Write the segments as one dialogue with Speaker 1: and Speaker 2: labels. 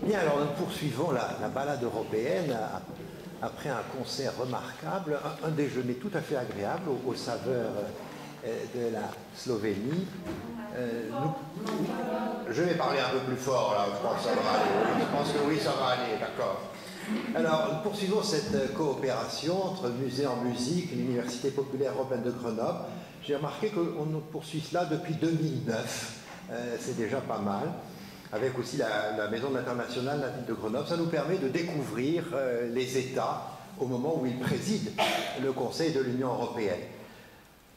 Speaker 1: Bien, alors nous poursuivons la balade européenne après un concert remarquable, un déjeuner tout à fait agréable aux saveurs de la Slovénie. Je vais parler un peu plus fort là, je pense que ça va aller. Oui, je pense que oui, ça va aller, d'accord. Alors, nous poursuivons cette coopération entre Musée en musique et l'Université populaire européenne de Grenoble. J'ai remarqué qu'on poursuit cela depuis 2009, c'est déjà pas mal. Avec aussi la Maison de l'International, la ville de Grenoble, ça nous permet de découvrir les États au moment où ils président le Conseil de l'Union européenne.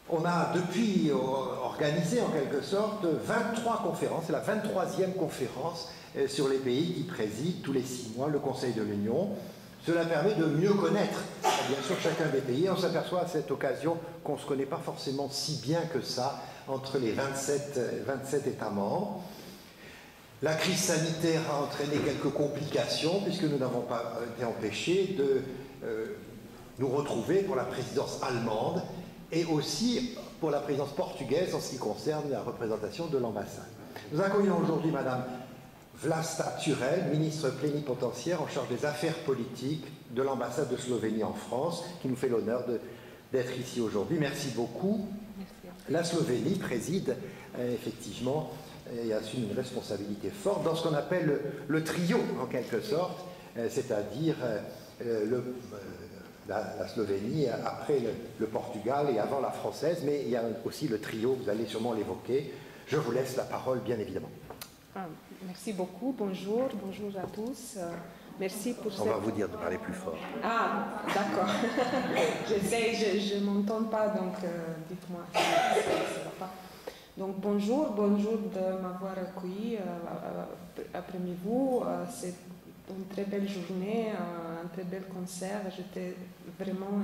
Speaker 1: On a depuis organisé en quelque sorte 23 conférences, c'est la 23e conférence sur les pays qui président tous les 6 mois le Conseil de l'Union. Cela permet de mieux connaître, bien sûr, chacun des pays. On s'aperçoit à cette occasion qu'on ne se connaît pas forcément si bien que ça entre les 27 États membres. La crise sanitaire a entraîné quelques complications puisque nous n'avons pas été empêchés de nous retrouver pour la présidence allemande et aussi pour la présidence portugaise en ce qui concerne la représentation de l'ambassade. Nous accueillons aujourd'hui Madame Vlasta Turel, ministre plénipotentiaire en charge des affaires politiques de l'ambassade de Slovénie en France, qui nous fait l'honneur d'être ici aujourd'hui. Merci beaucoup. Merci. La Slovénie préside effectivement et assume une responsabilité forte dans ce qu'on appelle le trio, en quelque sorte, c'est-à-dire la Slovénie après le Portugal et avant la française, mais il y a aussi le trio, vous allez sûrement l'évoquer. Je vous laisse la parole, bien évidemment.
Speaker 2: Merci beaucoup, bonjour à tous. Merci pour
Speaker 1: On va vous dire de parler plus fort.
Speaker 2: Ah, d'accord. J'essaie, je ne m'entends pas, donc dites-moi si ça ne va pas. Donc bonjour de m'avoir accueilli après vous. C'est une très belle journée, un très bel concert. J'étais vraiment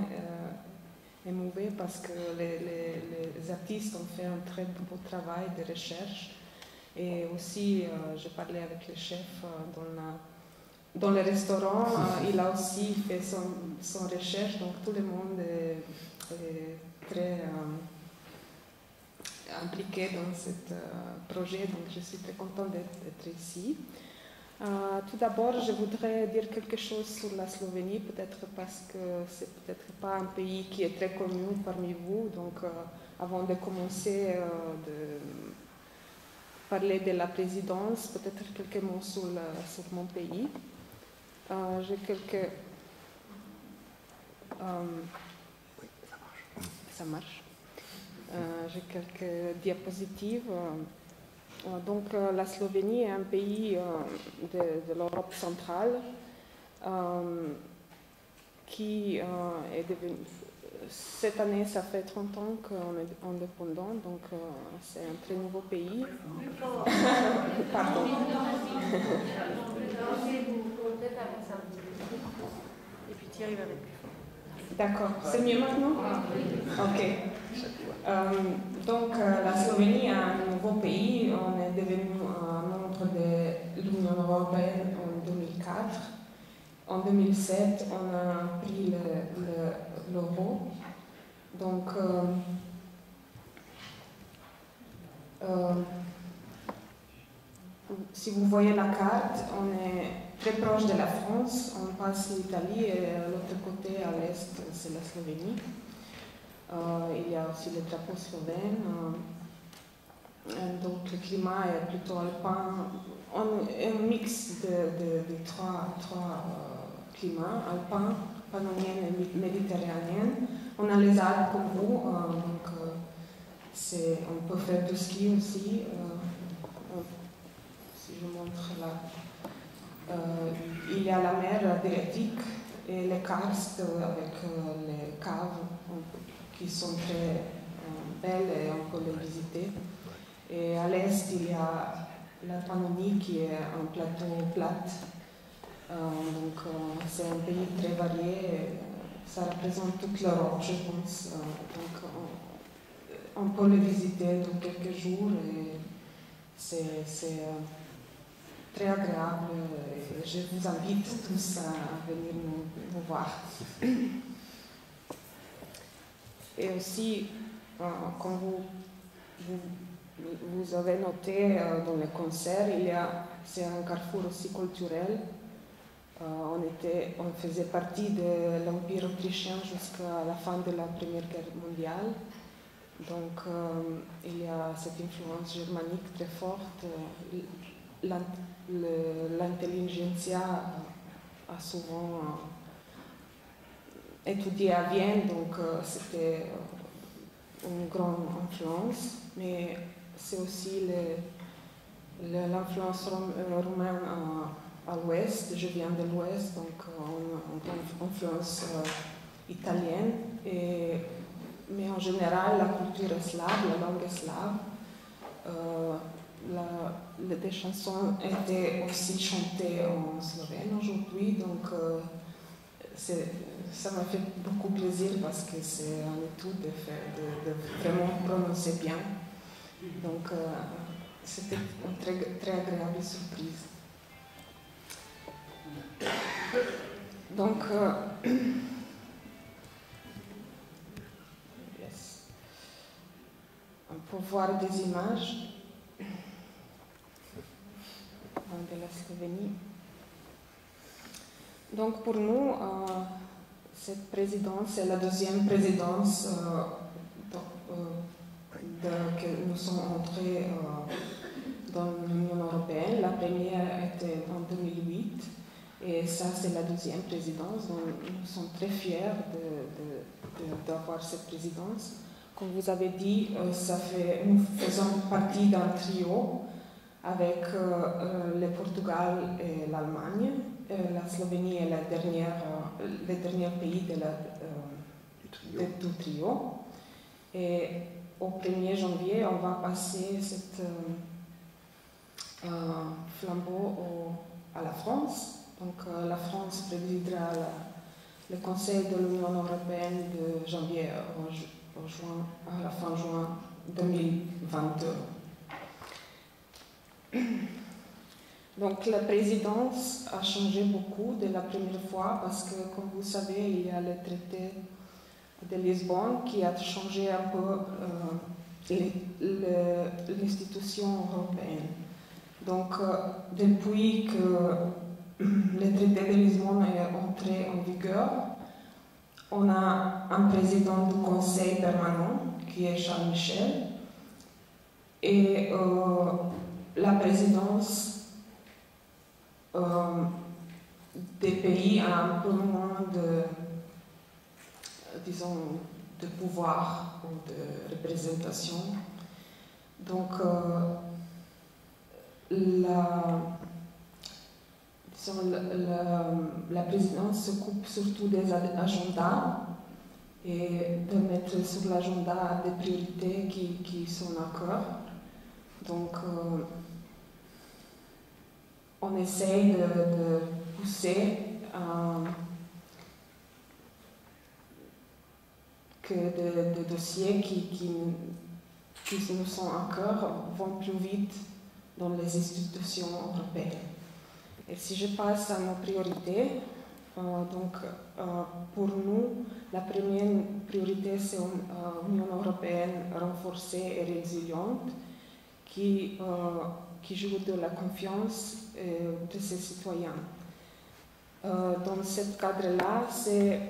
Speaker 2: émouvée parce que les artistes ont fait un très beau travail de recherche. Et aussi, je parlais avec le chef dans le restaurant. Il a aussi fait son recherche, donc tout le monde est très impliqué dans ce projet, donc je suis très contente d'être ici. Tout d'abord, je voudrais dire quelque chose sur la Slovénie, peut-être parce que c'est peut-être pas un pays qui est très connu parmi vous, donc avant de commencer de parler de la présidence, peut-être quelques mots sur mon pays. J'ai quelques...
Speaker 1: Oui,
Speaker 2: ça marche. J'ai quelques diapositives. Donc, la Slovénie est un pays de l'Europe centrale qui est devenu... Cette année, ça fait 30 ans qu'on est indépendant, donc c'est un très nouveau pays. Pardon.
Speaker 3: Et puis Thierry va mettre plus fort.
Speaker 2: D'accord, c'est mieux maintenant? Ok. Donc la Slovénie est un nouveau pays. On est devenu membre de l'Union européenne en 2004. En 2007, on a pris l'euro. Donc, si vous voyez la carte, on est très proche de la France. On passe l'Italie et de l'autre côté, à l'est, c'est la Slovénie. Il y a aussi le drapeau slovène. Donc, le climat est plutôt alpin. Un mix de trois climats, alpin, pannonien et méditerranéen. On a les Alpes comme vous, donc on peut faire du ski aussi. Si je montre là, il y a la mer Adriatique et les karstes avec les caves qui sont très belles et on peut les visiter. Et à l'est, il y a la Pannonie qui est un plateau plat. Donc c'est un pays très varié. Ça représente toute l'Europe, je pense. Donc on peut le visiter dans quelques jours et c'est très agréable. Et je vous invite tous à venir nous voir. Et aussi, quand vous Vous avez noté dans les concerts, c'est un carrefour aussi culturel. On faisait partie de l'Empire autrichien jusqu'à la fin de la Première Guerre mondiale. Donc il y a cette influence germanique très forte. L'intelligentsia a souvent étudié à Vienne, donc c'était une grande influence. Mais c'est aussi l'influence roumaine à l'ouest. Je viens de l'ouest, donc on influence italienne. Mais en général, la culture est slave, la langue est slave. Les chansons étaient aussi chantées en slovène aujourd'hui, donc ça m'a fait beaucoup plaisir parce que c'est un étude de vraiment prononcer bien. Donc c'était une très, très agréable surprise. Donc on peut voir des images de la Slovénie. Donc pour nous, cette présidence est la deuxième présidence que nous sommes entrés dans l'Union européenne. La première était en 2008 et ça c'est la deuxième présidence. Donc nous sommes très fiers d'avoir cette présidence. Comme vous avez dit, nous faisons partie d'un trio avec le Portugal et l'Allemagne. La Slovénie est le dernier pays du trio. Et au 1er janvier, on va passer ce flambeau à la France. Donc la France présidera le Conseil de l'Union européenne de janvier à la fin juin 2022. Donc la présidence a changé beaucoup de la première fois parce que, comme vous savez, il y a le traité de Lisbonne qui a changé un peu l'institution européenne. Donc depuis que le traité de Lisbonne est entré en vigueur, on a un président du Conseil permanent qui est Charles Michel et la présidence des pays a un peu moins de pouvoir ou de représentation. Donc la présidence s'occupe surtout des agendas et de mettre sur l'agenda des priorités qui sont à cœur. Donc on essaye de pousser que des dossiers qui nous sont à cœur vont plus vite dans les institutions européennes. Et si je passe à nos priorités, pour nous, la première priorité c'est une Union européenne renforcée et résiliente qui joue de la confiance de ses citoyens. Dans ce cadre-là, c'est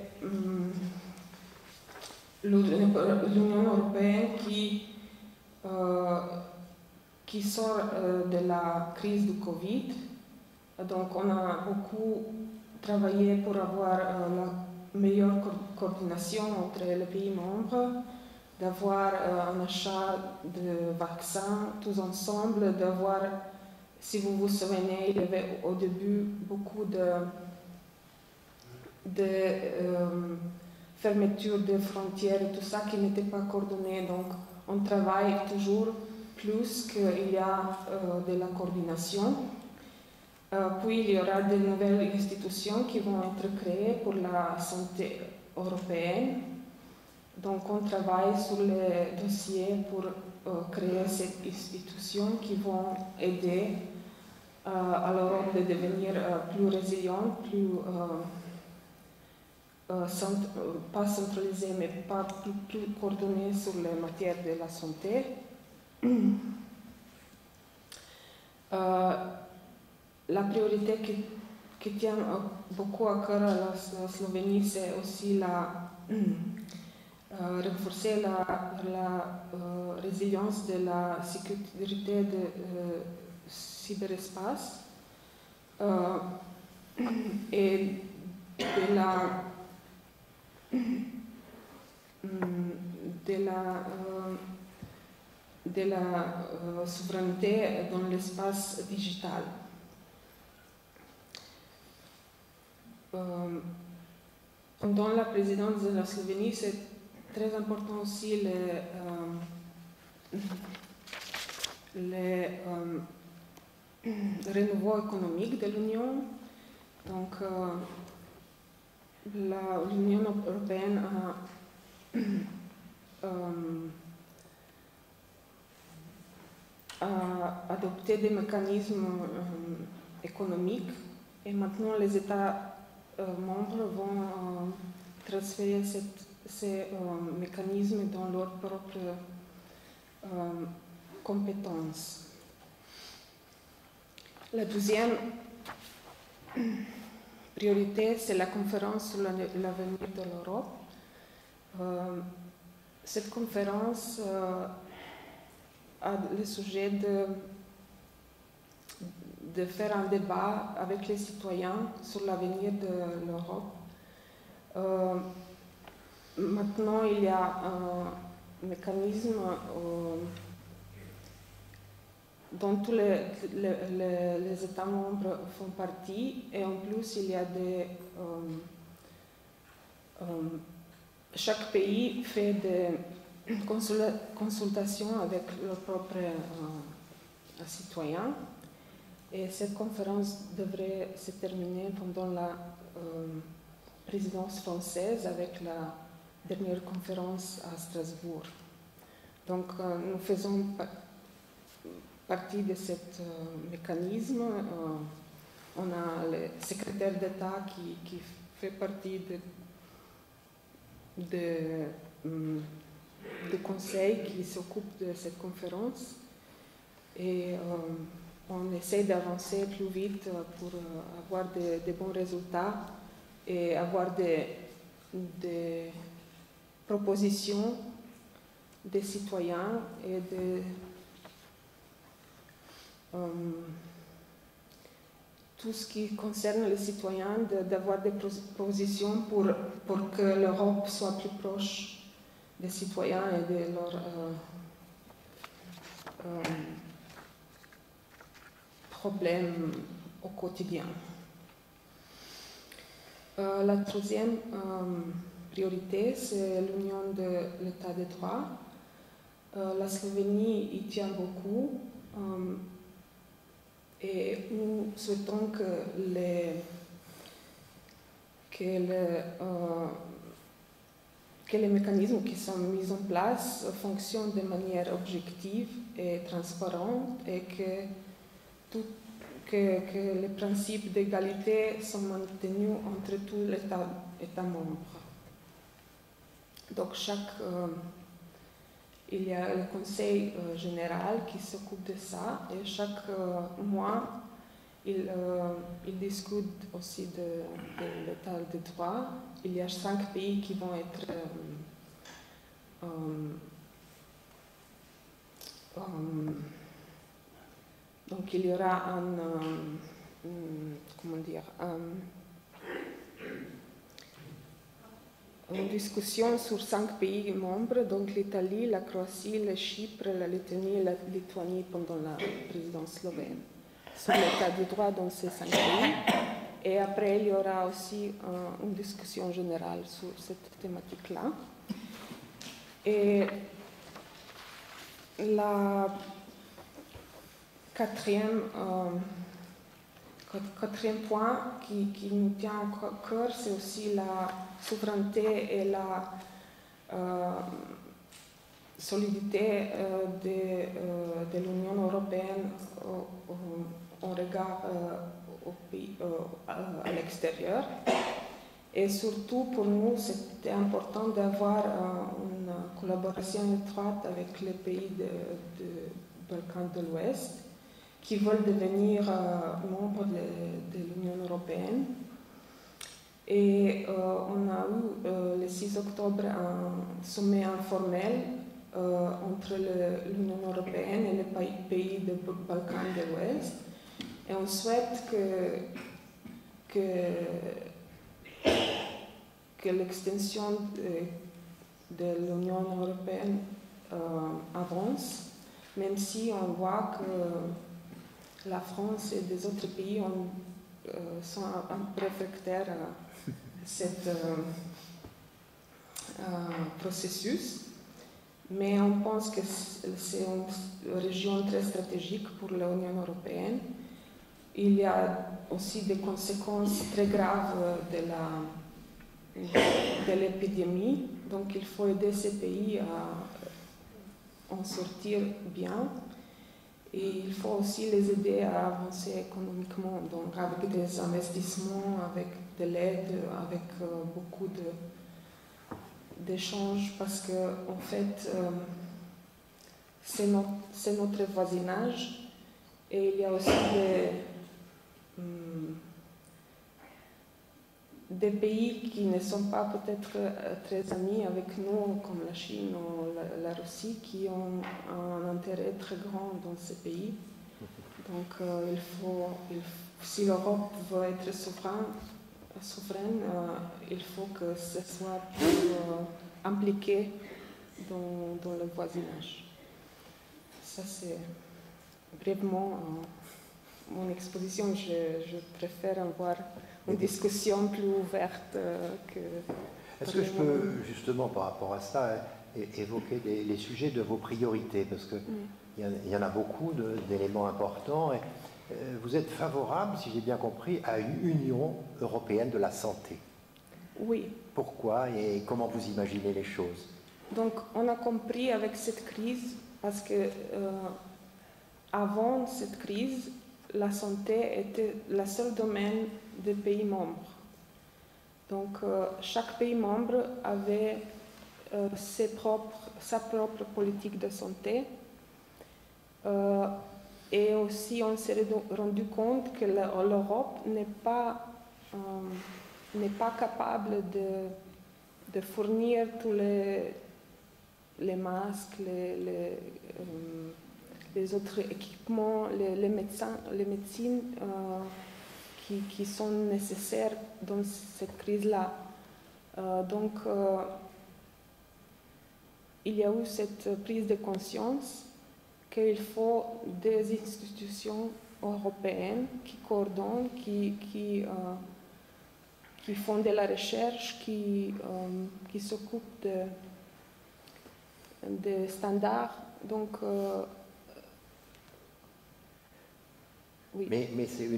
Speaker 2: l'Union européenne qui sort de la crise du Covid. Donc on a beaucoup travaillé pour avoir la meilleure coordination entre les pays membres, d'avoir un achat de vaccins tous ensemble, d'avoir, si vous vous souvenez, il y avait au début beaucoup de fermeture des frontières et tout ça qui n'était pas coordonné. Donc on travaille toujours plus qu'il y a de la coordination. Puis il y aura de nouvelles institutions qui vont être créées pour la santé européenne. Donc on travaille sur les dossiers pour créer ces institutions qui vont aider à l'Europe de devenir plus résiliente, pas centralisée, mais pas plus coordonnée sur les matières de la santé. La priorité qui tient beaucoup à cœur à la Slovénie, c'est aussi renforcer la résilience de la sécurité de cyberespace et de la souveraineté dans l'espace digital. Pendant la présidence de la Slovénie, c'est très important aussi le renouveau économique de l'Union. Donc, l'Union européenne a adopté des mécanismes économiques et maintenant les États membres vont transférer ces mécanismes dans leurs propres compétences. La deuxième priorité, c'est la conférence sur l'avenir de l'Europe. Cette conférence a le sujet de faire un débat avec les citoyens sur l'avenir de l'Europe. Maintenant, il y a un mécanisme dont tous les États membres font partie, et en plus, il y a chaque pays fait des consultations avec leurs propres citoyens. Et cette conférence devrait se terminer pendant la présidence française avec la dernière conférence à Strasbourg. Donc, nous faisons partie de ce mécanisme. On a le secrétaire d'État qui fait partie du conseil qui s'occupe de cette conférence. Et on essaie d'avancer plus vite pour avoir de bons résultats et avoir des propositions des citoyens et tout ce qui concerne les citoyens, d'avoir des propositions pour que l'Europe soit plus proche des citoyens et de leurs problèmes au quotidien. La troisième priorité, c'est l'union de l'état de droit. La Slovénie y tient beaucoup et nous souhaitons que les mécanismes qui sont mis en place fonctionnent de manière objective et transparente et que les principes d'égalité sont maintenus entre tous les États membres. Donc, il y a le Conseil général qui s'occupe de ça et chaque mois, il discute aussi de l'état de droit. Il y a 5 pays qui vont être donc il y aura une discussion sur 5 pays membres, donc l'Italie, la Croatie, le Chypre, la Lettonie et la Lituanie pendant la présidence slovène, sur l'état de droit dans ces 5 pays. Et après, il y aura aussi une discussion générale sur cette thématique-là. Et la quatrième point qui nous tient à cœur, c'est aussi la souveraineté et la solidité de l'Union européenne en regard à l'extérieur. Et surtout, pour nous, c'était important d'avoir une collaboration étroite avec les pays du Balkan de l'Ouest. qui veulent devenir membres de l'Union européenne. Et on a eu le 6 octobre un sommet informel entre l'Union européenne et les pays des Balkans de l'Ouest. Et on souhaite que l'extension de l'Union européenne avance, même si on voit que la France et des autres pays sont un peu réfractaires à ce processus. Mais on pense que c'est une région très stratégique pour l'Union européenne. Il y a aussi des conséquences très graves de l'épidémie, donc il faut aider ces pays à en sortir bien. Et il faut aussi les aider à avancer économiquement, donc avec des investissements, avec de l'aide, avec beaucoup d'échanges, parce que en fait, c'est notre voisinage, et il y a aussi des pays qui ne sont pas peut-être très amis avec nous, comme la Chine ou la Russie, qui ont un intérêt très grand dans ces pays. Donc si l'Europe veut être souveraine, il faut que ce soit plus impliqué dans le voisinage. Ça, c'est brièvement mon exposition. Je préfère avoir une discussion plus ouverte que...
Speaker 1: Est-ce que je peux, justement, par rapport à ça, évoquer les sujets de vos priorités? Parce qu'il y en a beaucoup d'éléments importants. Et vous êtes favorable, si j'ai bien compris, à une Union européenne de la santé.
Speaker 2: Oui.
Speaker 1: Pourquoi et comment vous imaginez les choses?
Speaker 2: Donc, on a compris avec cette crise, parce que avant cette crise, la santé était le seul domaine des pays membres. Donc, chaque pays membre avait sa propre politique de santé. Et aussi, on s'est rendu compte que l'Europe n'est pas capable de fournir tous les masques, les autres équipements, les médecines qui sont nécessaires dans cette crise-là. Donc, il y a eu cette prise de conscience qu'il faut des institutions européennes qui coordonnent, qui font de la recherche, qui s'occupent des standards. Donc, oui.
Speaker 1: Mais c'est une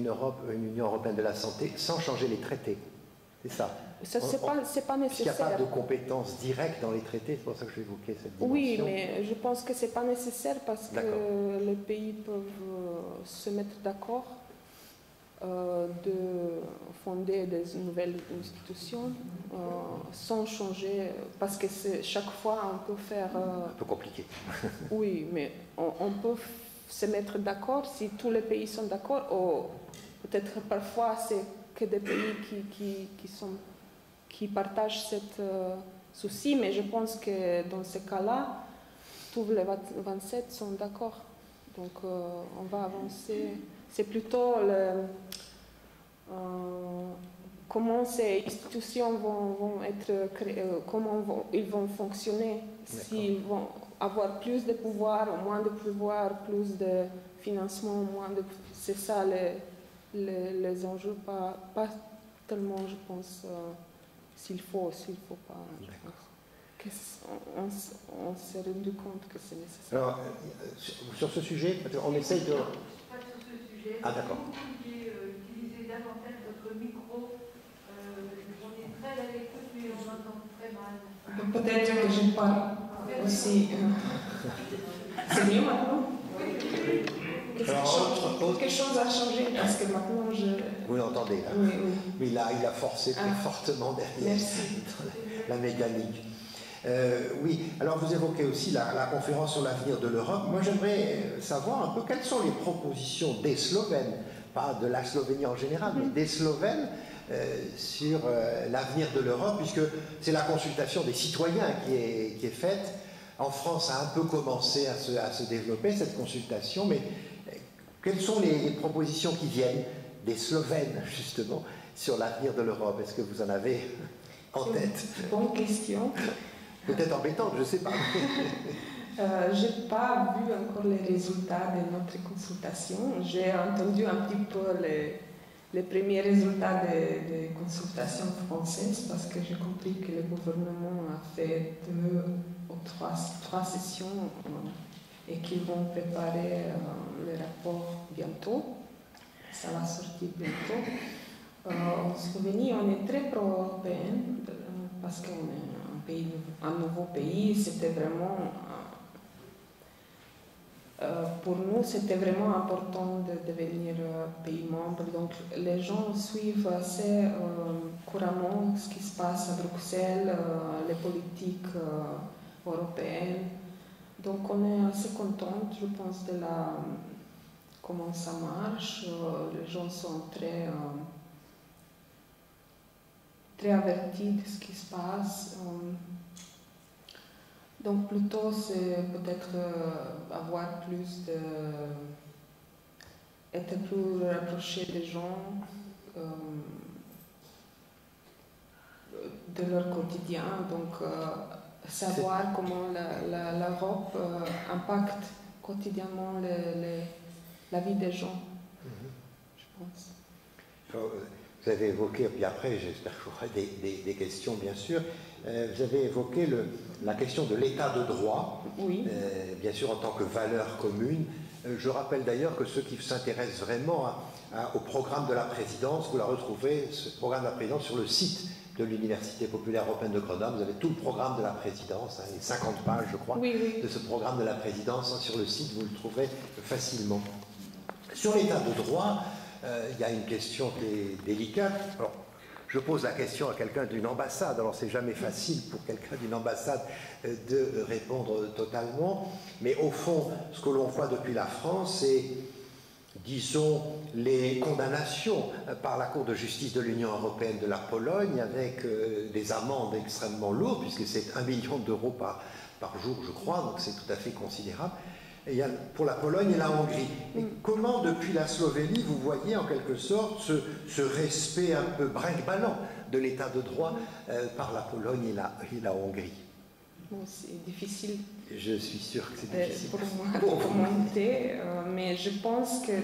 Speaker 1: Union européenne de la santé sans changer les traités, c'est ça?
Speaker 2: C'est pas nécessaire.
Speaker 1: Il n'y a pas de compétences directes dans les traités, c'est pour ça que j'évoquais cette dimension.
Speaker 2: Oui, mais je pense que ce n'est pas nécessaire parce que les pays peuvent se mettre d'accord de fonder des nouvelles institutions sans changer, parce que chaque fois on peut faire...
Speaker 1: un peu compliqué.
Speaker 2: Oui, mais on peut se mettre d'accord si tous les pays sont d'accord, ou peut-être parfois c'est que des pays qui partagent ce souci, mais je pense que dans ce cas-là, tous les 27 sont d'accord. Donc on va avancer. C'est plutôt comment ces institutions vont être créées, comment ils vont fonctionner, s'ils vont avoir plus de pouvoir ou moins de pouvoir, plus de financement, moins de... C'est ça les enjeux, pas tellement, je pense, s'il faut pas. On s'est rendu compte que c'est nécessaire.
Speaker 1: Alors, sur ce sujet, on essaye de...
Speaker 4: Pas sur ce sujet.
Speaker 1: Ah, d'accord.
Speaker 4: Vous pouviez utiliser davantage votre micro. On est très à l'écoute, mais on entend très mal.
Speaker 2: Peut-être que je parle aussi. C'est mieux maintenant? Quelque chose a changé parce que maintenant je...
Speaker 1: Vous l'entendez là?
Speaker 2: Oui.
Speaker 1: Mais il a forcé très fortement derrière la mécanique. Oui, alors vous évoquez aussi la conférence sur l'avenir de l'Europe. Moi, j'aimerais savoir un peu quelles sont les propositions des Slovènes, pas de la Slovénie en général, mais des Slovènes sur l'avenir de l'Europe, puisque c'est la consultation des citoyens qui est faite. En France, ça a un peu commencé à se développer, cette consultation, mais quelles sont les propositions qui viennent des Slovènes, justement, sur l'avenir de l'Europe? Est-ce que vous en avez en tête?
Speaker 2: Bonne question.
Speaker 1: Peut-être embêtante, je ne sais pas.
Speaker 2: Je n'ai pas vu encore les résultats de notre consultation. J'ai entendu un petit peu les premiers résultats des consultations françaises parce que j'ai compris que le gouvernement a fait 2 ou 3 sessions et qu'ils vont préparer le rapport bientôt. Ça va sortir bientôt. En Slovénie, on est très pro-européen parce qu'on est un nouveau pays. C'était vraiment, pour nous, c'était vraiment important de devenir pays membre. Donc, les gens suivent assez couramment ce qui se passe à Bruxelles, les politiques européennes. Donc, on est assez contents, je pense, de comment ça marche. Les gens sont très avertis de ce qui se passe. Donc plutôt c'est peut-être avoir être plus rapproché des gens, de leur quotidien, donc savoir comment l'Europe impacte quotidiennement la vie des gens, je pense.
Speaker 1: Vous avez évoqué, puis après j'espère que vous aurez des questions bien sûr, vous avez évoqué la question de l'état de droit,
Speaker 2: oui.
Speaker 1: Bien sûr en tant que valeur commune. Je rappelle d'ailleurs que ceux qui s'intéressent vraiment au programme de la présidence, vous la retrouvez, ce programme de la présidence, sur le site de l'Université populaire européenne de Grenoble. Vous avez tout le programme de la présidence, les 50 pages je crois,
Speaker 2: oui.
Speaker 1: de ce programme de la présidence sur le site, vous le trouverez facilement. Sur l'état de droit, il y a une question qui est délicate. Alors, je pose la question à quelqu'un d'une ambassade, alors c'est jamais facile pour quelqu'un d'une ambassade de répondre totalement, mais au fond, ce que l'on voit depuis la France, c'est, disons, les condamnations par la Cour de justice de l'Union européenne de la Pologne, avec des amendes extrêmement lourdes, puisque c'est 1 million d'euros par jour, je crois, donc c'est tout à fait considérable. Et il y a pour la Pologne et la Hongrie. Et comment, depuis la Slovénie, vous voyez en quelque sorte ce respect un peu brinque-ballant de l'état de droit par la Pologne et la Hongrie?
Speaker 2: Bon, c'est difficile.
Speaker 1: Je suis sûr que c'est difficile.
Speaker 2: Pour moi de commenter, mais je pense que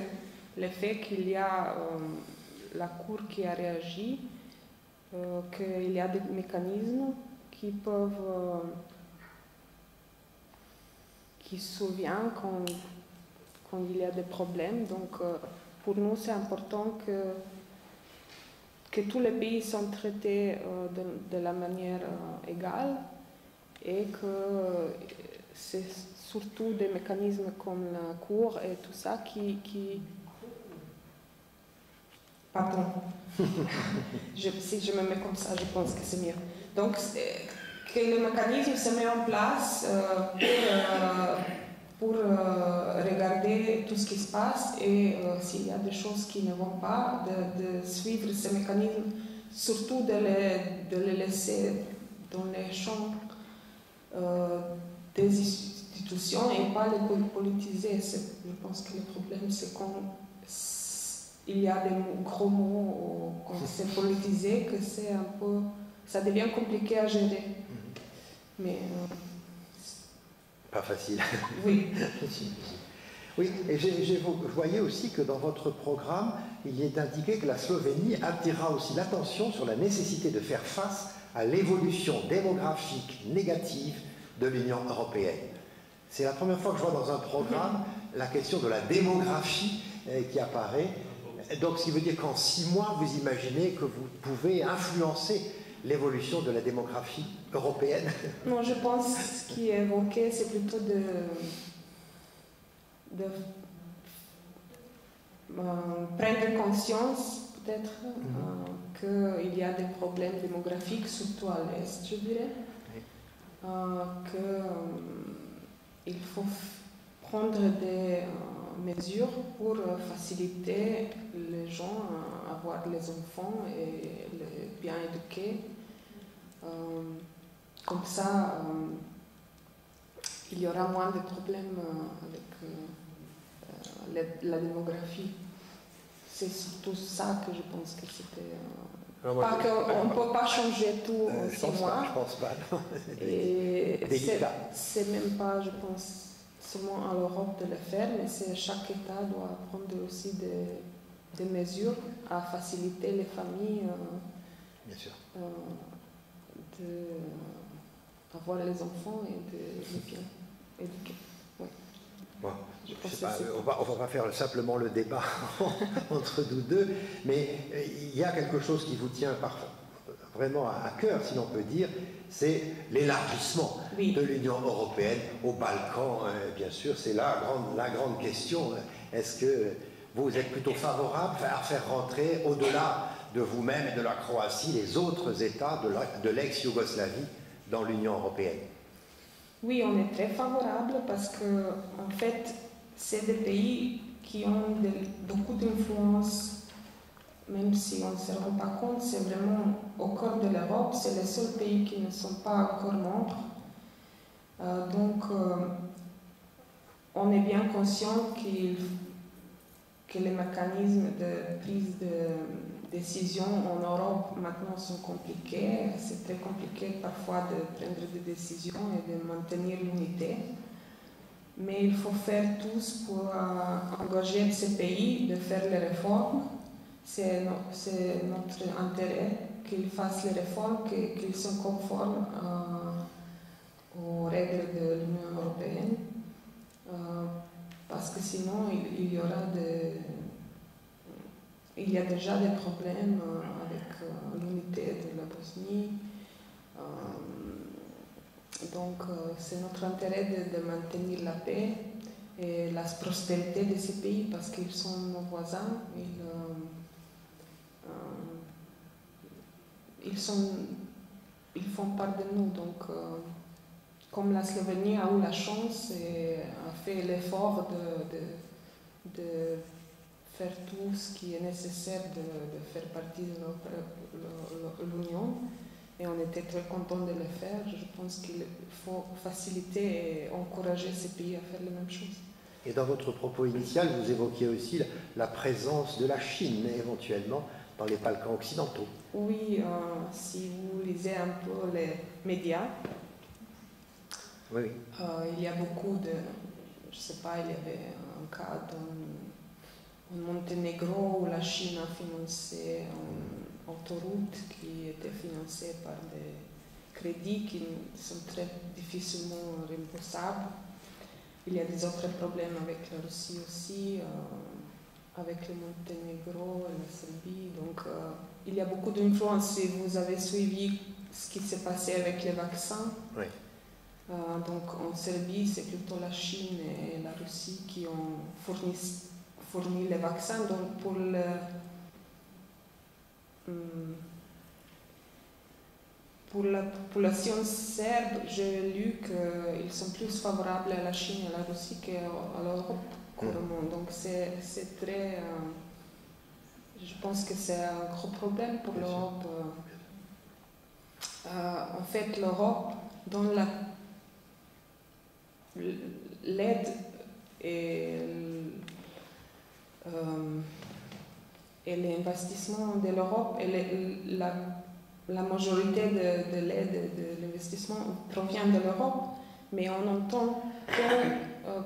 Speaker 2: le fait qu'il y a la Cour qui a réagi, qu'il y a des mécanismes qui peuvent... qui se souvient quand il y a des problèmes. Donc, pour nous, c'est important que tous les pays sont traités de la manière égale et que c'est surtout des mécanismes comme la Cour et tout ça qui... Pardon. Si je me mets comme ça, je pense que c'est mieux. Donc, que le mécanisme se met en place pour regarder tout ce qui se passe et s'il y a des choses qui ne vont pas, de suivre ces mécanismes, surtout de les laisser dans les champs des institutions et pas les politiser. Je pense que le problème, c'est quand il y a des gros mots ou quand c'est politisé, que c'est un peu... ça devient compliqué à gérer. Mais
Speaker 1: pas facile.
Speaker 2: Oui.
Speaker 1: Oui, et je voyais aussi que dans votre programme, il est indiqué que la Slovénie attirera aussi l'attention sur la nécessité de faire face à l'évolution démographique négative de l'Union européenne. C'est la première fois que je vois dans un programme la question de la démographie qui apparaît. Donc, ce qui veut dire qu'en 6 mois, vous imaginez que vous pouvez influencer l'évolution de la démographie européenne?
Speaker 2: Non, je pense que ce qui est évoqué, c'est plutôt de prendre conscience, peut-être, qu'il y a des problèmes démographiques, surtout à l'Est, je dirais. qu'il faut prendre des mesures pour faciliter les gens à avoir les enfants et les bien éduquer. Comme ça, il y aura moins de problèmes avec la démographie. C'est surtout ça que je pense que c'était... on ne peut pas changer tout en 6 mois.
Speaker 1: Je pense pas.
Speaker 2: Et c'est même pas, je pense, seulement à l'Europe de le faire, mais chaque État doit prendre aussi des mesures à faciliter les familles
Speaker 1: Bien sûr.
Speaker 2: d'avoir les enfants et de les bien éduquer. Ouais.
Speaker 1: Bon, je sais pas, on va pas faire simplement le débat entre nous deux, mais il y a quelque chose qui vous tient vraiment à cœur, si l'on peut dire, c'est l'élargissement de l'Union européenne aux Balkans, bien sûr, c'est la grande question. Est-ce que vous êtes plutôt favorable à faire rentrer, au-delà de vous-même et de la Croatie, les autres États de l'ex-Yougoslavie dans l'Union européenne?
Speaker 2: Oui, on est très favorable parce que, en fait, c'est des pays qui ont beaucoup d'influence. Même si on ne se rend pas compte, c'est vraiment au cœur de l'Europe, c'est les seuls pays qui ne sont pas encore membres. Donc, on est bien conscient que les mécanismes de prise de décision en Europe maintenant sont compliqués. C'est très compliqué parfois de prendre des décisions et de maintenir l'unité. Mais il faut faire tous pour engager ces pays de faire les réformes. C'est notre intérêt qu'ils fassent les réformes, qu'ils soient conformes aux règles de l'Union européenne. Parce que sinon, il y a déjà des problèmes avec l'unité de la Bosnie. Donc, c'est notre intérêt de maintenir la paix et la prospérité de ces pays parce qu'ils sont nos voisins. Ils font part de nous. Donc, comme la Slovénie a eu la chance et a fait l'effort de faire tout ce qui est nécessaire de faire partie de l'Union, et on était très contents de le faire, je pense qu'il faut faciliter et encourager ces pays à faire la même chose.
Speaker 1: Et dans votre propos initial, vous évoquiez aussi la présence de la Chine, éventuellement, dans les Balkans occidentaux.
Speaker 2: Oui, si vous lisez un peu les médias,
Speaker 1: oui.
Speaker 2: Il y a beaucoup de... Je ne sais pas, il y avait un cas en Monténégro où la Chine a financé une autoroute qui était financée par des crédits qui sont très difficilement remboursables. Il y a des autres problèmes avec la Russie aussi, avec le Monténégro et la Serbie. Donc, il y a beaucoup d'influence. Si vous avez suivi ce qui s'est passé avec les vaccins,
Speaker 1: oui.
Speaker 2: Donc en Serbie, c'est plutôt la Chine et la Russie qui ont fourni les vaccins. Donc pour la population serbe, j'ai lu qu'ils sont plus favorables à la Chine et à la Russie qu'à l'Europe couramment. Donc c'est très... je pense que c'est un gros problème pour l'Europe. En fait, l'Europe, dans l'aide et l'investissement de l'Europe, la majorité de l'aide et de l'investissement provient de l'Europe, mais on entend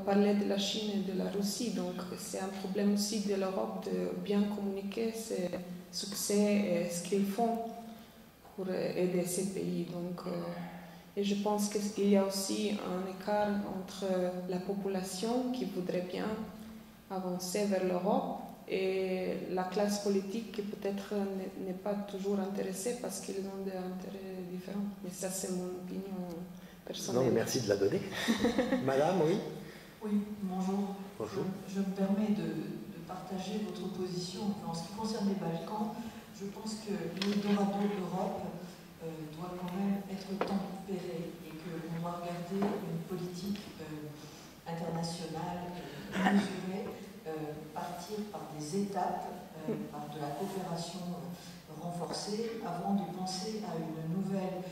Speaker 2: parler de la Chine et de la Russie, donc c'est un problème aussi de l'Europe de bien communiquer ses succès et ce qu'ils font pour aider ces pays. Donc, et je pense qu'il y a aussi un écart entre la population qui voudrait bien avancer vers l'Europe et la classe politique qui peut-être n'est pas toujours intéressée parce qu'ils ont des intérêts différents. Mais ça, c'est mon opinion personnelle.
Speaker 1: Non, merci de la donner. Madame, oui.
Speaker 5: Oui, bonjour.
Speaker 1: Bonjour.
Speaker 5: Je me permets de partager votre position. En ce qui concerne les Balkans, je pense que l'Eldorado d'Europe doit quand même être tempéré et qu'on doit regarder une politique internationale mesurée, partir par des étapes, par de la coopération renforcée, avant de penser à un nouvel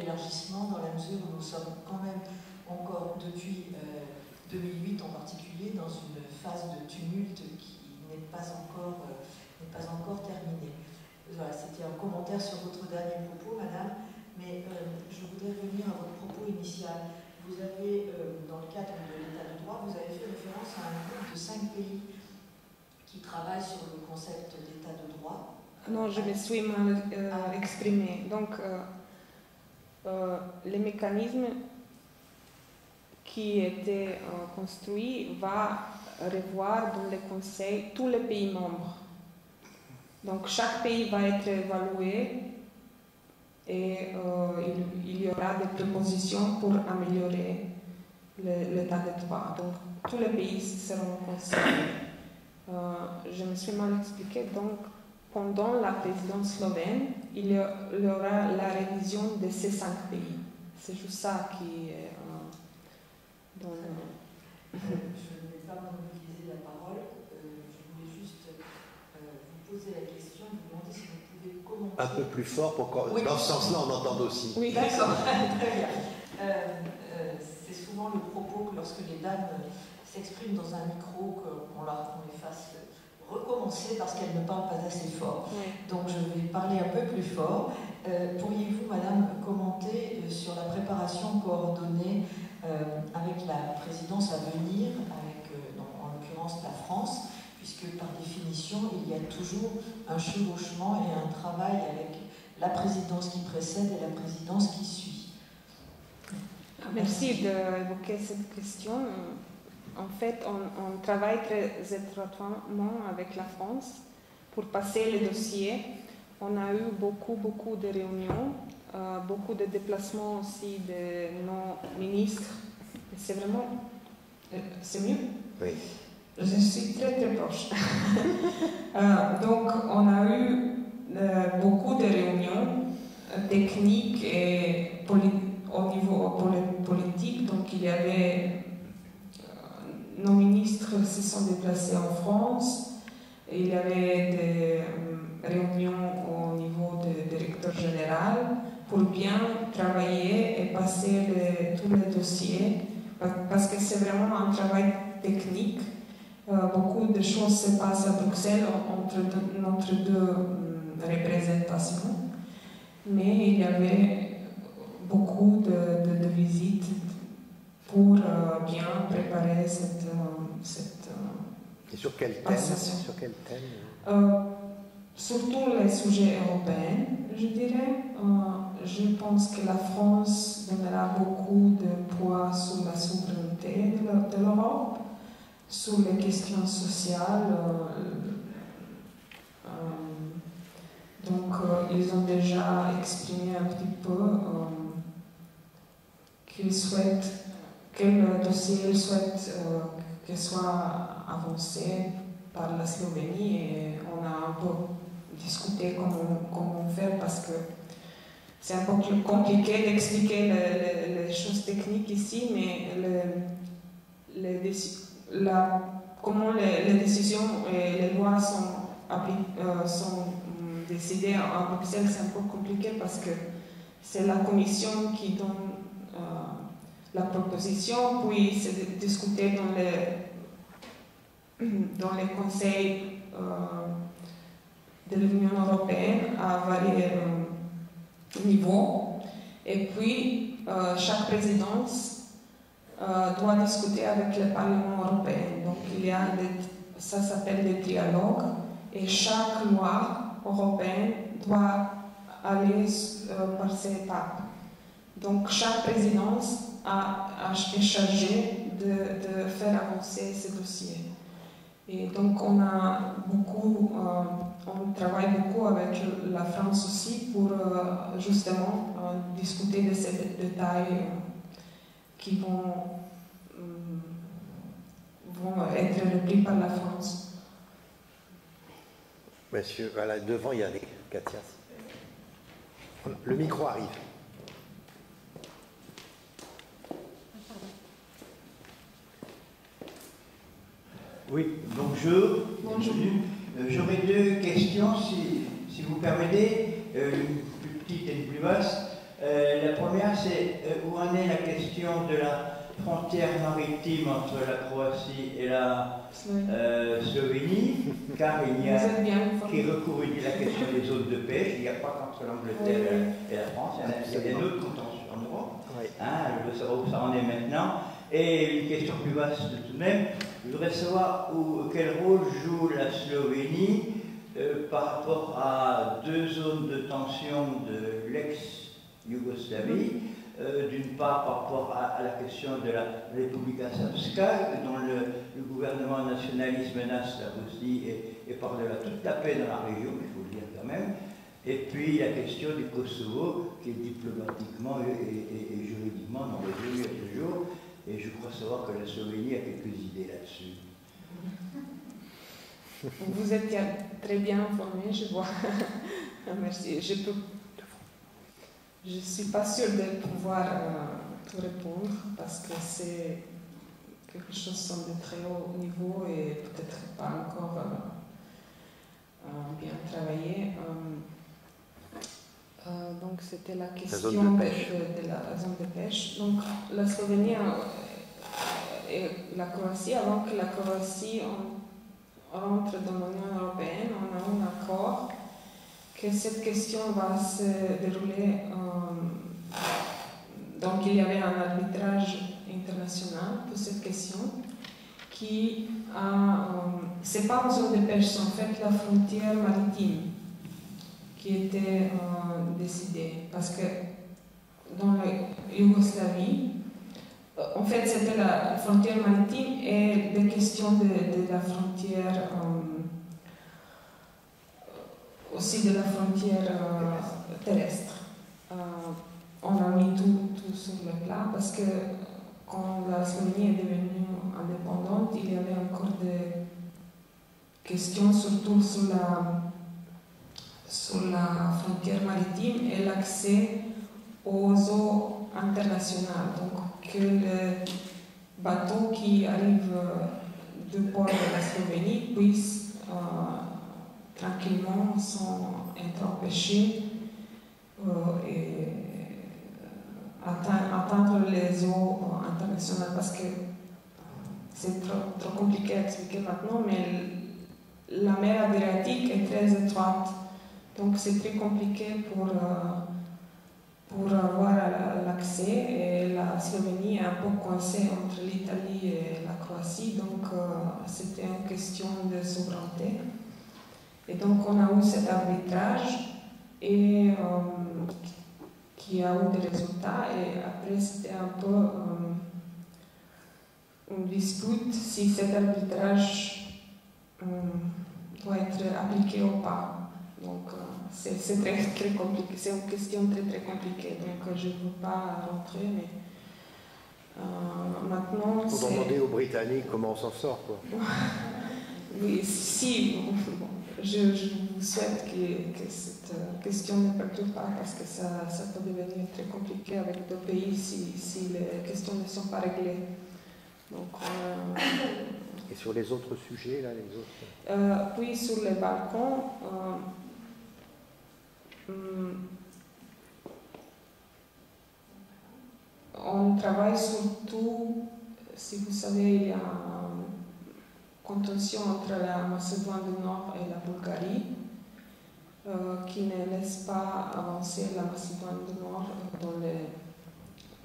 Speaker 5: élargissement, dans la mesure où nous sommes quand même encore depuis 2008 en particulier dans une phase de tumulte qui n'est pas encore terminée. Voilà, c'était un commentaire sur votre dernier propos, madame, mais je voudrais revenir à votre propos initial. Vous avez, dans le cadre de l'état de droit, vous avez fait référence à un groupe de 5 pays qui travaillent sur le concept d'état de droit.
Speaker 2: Non, je me suis mal exprimée. Donc, le mécanisme qui était construit va revoir dans le Conseil tous les pays membres. Donc, chaque pays va être évalué et il y aura des propositions pour améliorer l'état de droit. Donc, tous les pays seront concernés. Je me suis mal expliquée. Donc, pendant la présidence slovène, il y aura la révision de ces 5 pays. C'est juste ça qui est dans
Speaker 5: Je ne vais pas monopoliser la parole. Je voulais juste vous poser la question, vous demander si vous pouvez commenter.
Speaker 1: Un peu plus fort pour que, oui, dans ce sens-là, on entende aussi.
Speaker 5: Oui, d'accord. Très bien. C'est souvent le propos que lorsque les dames s'expriment dans un micro, qu'on les fasse recommencer parce qu'elles ne parlent pas assez fort. Oui. Donc je vais parler un peu plus fort. Pourriez-vous, madame, commenter sur la préparation coordonnée avec la présidence à venir, avec en l'occurrence la France, puisque par définition il y a toujours un chevauchement et un travail avec la présidence qui précède et la présidence qui suit.
Speaker 2: Merci d'évoquer cette question. En fait, on travaille très étroitement avec la France pour passer les dossiers. On a eu beaucoup de réunions, beaucoup de déplacements aussi de nos ministres. C'est vraiment... c'est mieux?
Speaker 1: Oui.
Speaker 2: Je suis très proche. Donc, on a eu beaucoup de réunions techniques et au niveau politique. Donc, il y avait... nos ministres se sont déplacés en France. Il y avait des réunions au niveau du directeur général pour bien travailler et passer tous les dossiers, parce que c'est vraiment un travail technique. Beaucoup de choses se passent à Bruxelles entre notre deux représentations, mais il y avait beaucoup de visites pour bien préparer cette
Speaker 1: et sur quel thème? Sur quel thème?
Speaker 2: Surtout les sujets européens, je dirais. Je pense que la France donnera beaucoup de poids sur la souveraineté de l'Europe, sur les questions sociales. Donc, ils ont déjà exprimé un petit peu qu'ils souhaitent, quel dossier ils souhaitent que soit avancé par la Slovénie, et on a un peu discuté comment faire, parce que c'est un peu plus compliqué d'expliquer les choses techniques ici, mais comment les décisions et les lois sont décidées à Bruxelles, c'est un peu compliqué parce que c'est la Commission qui donne la proposition, puis c'est discuté dans les conseils de l'Union européenne à variés niveaux. Et puis, chaque présidence doit discuter avec le Parlement européen. Donc, il y a ça s'appelle des dialogues, et chaque loi européenne doit aller par ces étapes. Donc, chaque présidence est chargée de faire avancer ces dossiers. Et donc, on travaille beaucoup avec la France aussi pour justement discuter de ces détails qui vont être repris par la France.
Speaker 1: Monsieur, voilà, devant, il y a Katia. Le micro arrive.
Speaker 6: Oui, bonjour.
Speaker 2: Bonjour.
Speaker 6: J'aurais deux questions, si vous permettez, une plus petite et une plus vaste. La première, c'est où en est la question de la frontière maritime entre la Croatie et la Slovénie, car il y a qui recouvre la question des zones de pêche. Il n'y a pas qu'entre l'Angleterre et la France, il y a des autres contentieux en Europe. Je veux savoir où ça en est maintenant. Et une question plus vaste tout de même, je voudrais savoir quel rôle joue la Slovénie par rapport à deux zones de tension de l'ex-Yougoslavie. D'une part par rapport à la question de la République Srpska, dont le gouvernement nationaliste menace la Russie et par-delà toute la paix dans la région, il faut le dire quand même. Et puis la question du Kosovo, qui est diplomatiquement et juridiquement non résolue à ce jour. Et je crois savoir que la Slovénie a quelques idées là-dessus.
Speaker 2: Vous êtes très bien informé, je vois. Merci. Je ne suis pas sûre de pouvoir tout répondre parce que c'est quelque chose de très haut niveau et peut-être pas encore bien travaillé. Donc c'était la question de la zone de pêche. Donc la Slovénie et la Croatie, avant que la Croatie rentre dans l'Union européenne, on a un accord que cette question va se dérouler. Donc il y avait un arbitrage international pour cette question qui c'est pas une zone de pêche, c'est en fait la frontière maritime qui était décidée. Parce que dans la Yougoslavie, en fait c'était la frontière maritime et des questions de la frontière aussi de la frontière terrestre. On a mis tout sur le plat parce que quand la Slovénie est devenue indépendante, il y avait encore des questions surtout sur la frontière maritime et l'accès aux eaux internationales. Donc que les bateaux qui arrivent du port de la Slovénie puissent tranquillement sans être empêchés et atteindre les eaux internationales parce que c'est trop compliqué à expliquer maintenant, mais la mer Adriatique est très étroite, donc c'est très compliqué pour avoir l'accès et la Slovénie est un peu coincée entre l'Italie et la Croatie, donc c'était une question de souveraineté. Et donc on a eu cet arbitrage et qui a eu des résultats et après c'était un peu une dispute si cet arbitrage doit être appliqué ou pas. Donc c'est très, très compliqué, c'est une question très très compliquée, donc je ne veux pas rentrer, mais maintenant...
Speaker 1: Il faut demander aux Britanniques comment on s'en sort, quoi.
Speaker 2: Oui, si, je vous souhaite que cette question ne perdure pas parce que ça peut devenir très compliqué avec d'autres pays si les questions ne sont pas réglées. Donc,
Speaker 1: et sur les autres sujets, là, les autres
Speaker 2: puis sur les Balkans, on travaille surtout, si vous savez, il y a une contention entre la Macédoine du Nord et la Bulgarie qui ne laisse pas avancer la Macédoine du Nord dans les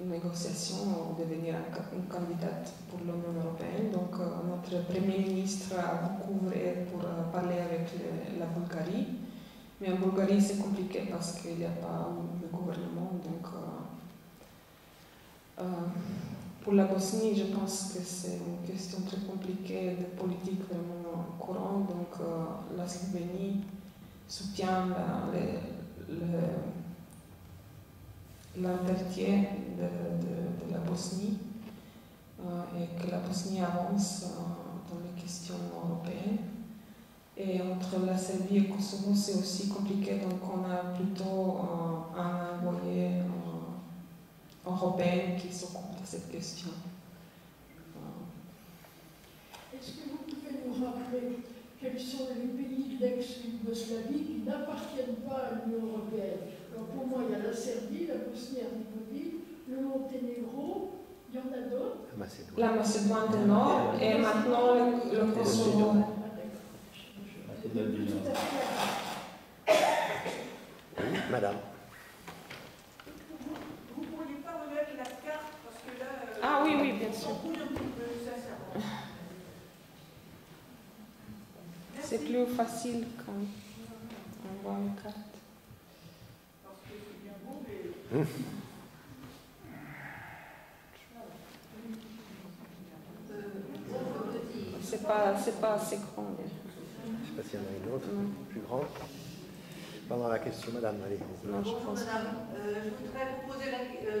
Speaker 2: négociations ou devenir une candidate pour l'Union européenne. Donc notre Premier ministre a beaucoup œuvré pour parler avec la Bulgarie. Mais en Bulgarie c'est compliqué parce qu'il n'y a pas de gouvernement. Donc pour la Bosnie, je pense que c'est une question très compliquée de politique vraiment courante. Donc la Slovénie soutient l'entièreté de la Bosnie et que la Bosnie avance dans les questions européennes. Et entre la Serbie et le Kosovo, c'est aussi compliqué, donc on a plutôt un envoyé européen qui s'occupe de cette question.
Speaker 4: Est-ce que vous pouvez
Speaker 7: rappeler quels sont les pays de l'ex-Yougoslavie qui n'appartiennent pas à l'Union européenne. Alors pour moi, il y a la Serbie, la Bosnie-Herzégovine, le Monténégro, il y en a d'autres.
Speaker 2: La Macédoine du Nord et maintenant le Kosovo.
Speaker 1: Oui, madame.
Speaker 4: Vous ne pourriez pas remettre la carte parce que là.
Speaker 2: Ah oui, oui, bien sûr.
Speaker 4: On bouge un petit peu, sincèrement.
Speaker 2: C'est plus facile quand on voit une carte.
Speaker 4: Parce que c'est bien beau, mais.
Speaker 2: C'est pas assez grand.
Speaker 1: Je ne sais pas s'il y en a une autre, plus grande. Pendant la question, madame, allez.
Speaker 2: Non, je pense pas.
Speaker 8: Madame, je voudrais vous poser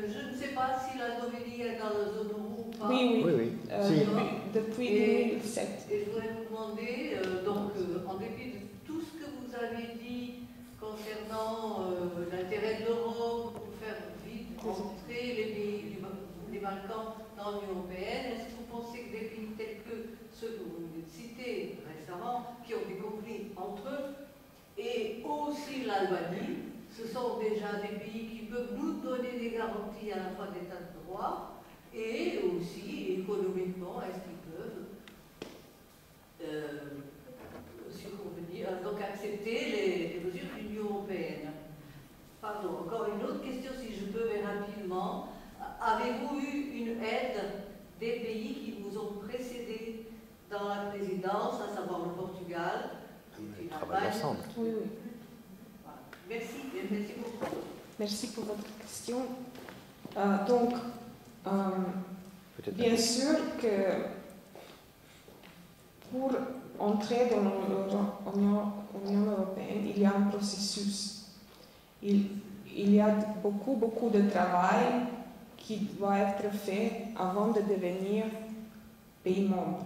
Speaker 8: je ne sais pas si la Slovénie est dans la zone euro ou pas.
Speaker 2: Oui, oui.
Speaker 1: Oui, si.
Speaker 2: Depuis 2007.
Speaker 8: Et je voudrais vous demander, en dépit de tout ce que vous avez dit concernant l'intérêt de l'Europe pour faire vite entrer les pays des Balkans dans l'Union européenne, est-ce que vous pensez que des pays tels que ceux que vous venez de citer récemment, qui ont des conflits entre eux, et aussi l'Albanie, ce sont déjà des pays qui peuvent nous donner des garanties à la fois d'état de droit et aussi économiquement, est-ce qu'ils peuvent surconvenir, donc accepter les mesures de l'Union européenne. Pardon, encore une autre question si je peux, mais rapidement. Avez-vous eu une aide des pays qui vous ont précédé dans la présidence, à savoir le Portugal?
Speaker 1: Ils travaillent ensemble.
Speaker 2: Oui, oui.
Speaker 8: Merci beaucoup.
Speaker 2: Merci pour votre question. Bien sûr que pour entrer dans l'Union européenne, il y a un processus. Il y a beaucoup de travail qui doit être fait avant de devenir pays membre.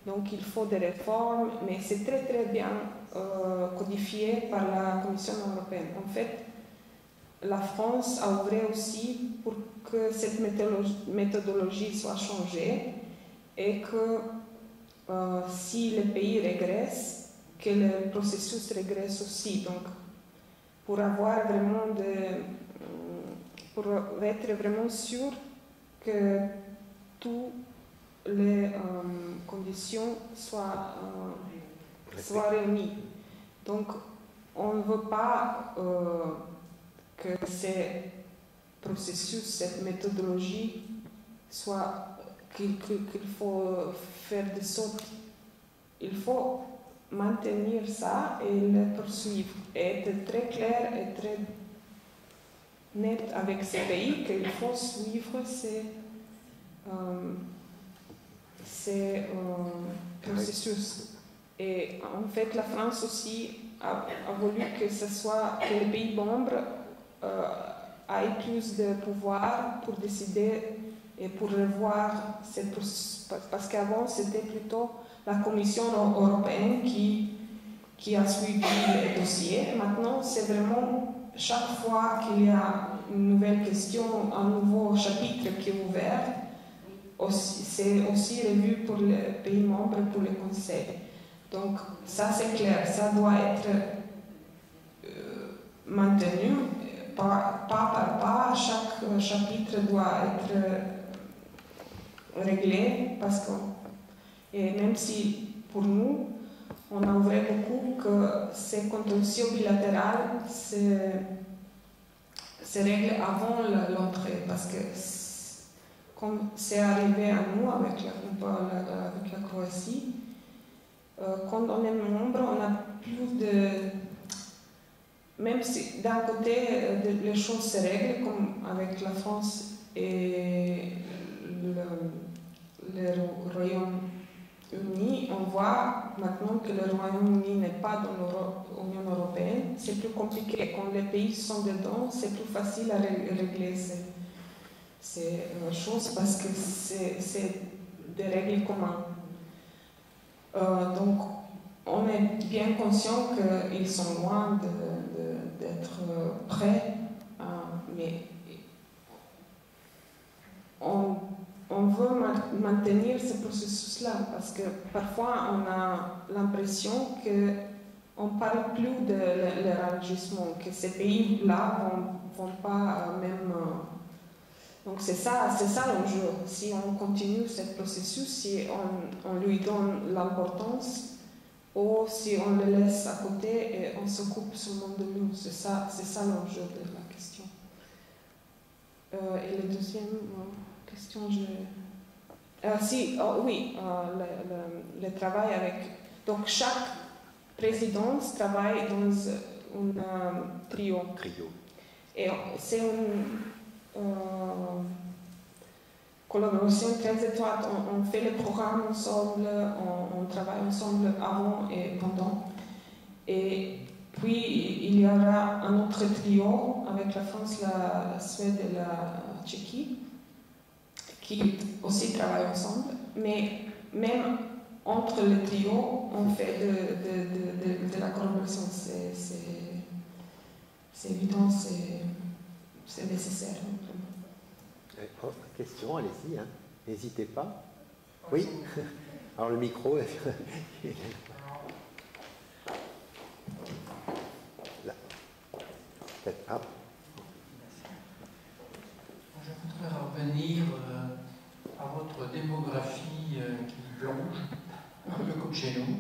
Speaker 2: Donc il faut des réformes, mais c'est très bien codifié par la Commission européenne. En fait, la France a œuvré aussi pour que cette méthodologie soit changée et que si les pays régressent, que le processus régresse aussi. Donc, pour avoir vraiment pour être vraiment sûr que toutes les conditions soient réunies. Donc, on ne veut pas que ce processus, cette méthodologie, qu'il faut faire de sorte. Il faut maintenir ça et le poursuivre. Et être très clair et très net avec ces pays qu'il faut suivre ces processus. Et en fait, la France aussi a voulu que les pays membres aient plus de pouvoir pour décider et pour revoir cette processus. Parce qu'avant, c'était plutôt la Commission européenne qui a suivi le dossier. Maintenant, c'est vraiment chaque fois qu'il y a une nouvelle question, un nouveau chapitre qui est ouvert, c'est aussi revu pour les pays membres, pour le Conseil. Donc, ça c'est clair, ça doit être maintenu, pas par pas, chaque chapitre doit être réglé, et même si pour nous, on a ouvert beaucoup que ces contentieux bilatérales se règlent avant l'entrée, parce que comme c'est arrivé à nous avec la Croatie, quand on est membre, on a plus de... Même si d'un côté, les choses se règlent, comme avec la France et le Royaume-Uni, on voit maintenant que le Royaume-Uni n'est pas dans l'Union européenne. C'est plus compliqué. Quand les pays sont dedans, c'est plus facile à régler ces choses parce que c'est des règles communes. Donc, on est bien conscient qu'ils sont loin d'être prêts, mais on on veut maintenir ce processus-là parce que parfois on a l'impression qu'on ne parle plus de l'élargissement, que ces pays-là ne vont pas même... Donc c'est ça l'enjeu. Si on continue ce processus, si on lui donne l'importance ou si on le laisse à côté et on s'occupe seulement de nous, c'est ça l'enjeu de la question. Et la deuxième question, le travail avec... Donc chaque présidence travaille dans un trio. Et c'est une collaboration très étroite. On fait le programme ensemble, on travaille ensemble avant et pendant. Et puis il y aura un autre trio avec la France, la Suède et la Tchéquie qui aussi travaillent ensemble. Mais même entre les trios, on fait de la collaboration. C'est évident, c'est nécessaire.
Speaker 1: Oh, question, allez-y, hein. N'hésitez pas. Oui. Alors le micro. Là. Peut-être pas.
Speaker 9: Je voudrais revenir à votre démographie qui plonge, un peu comme chez nous.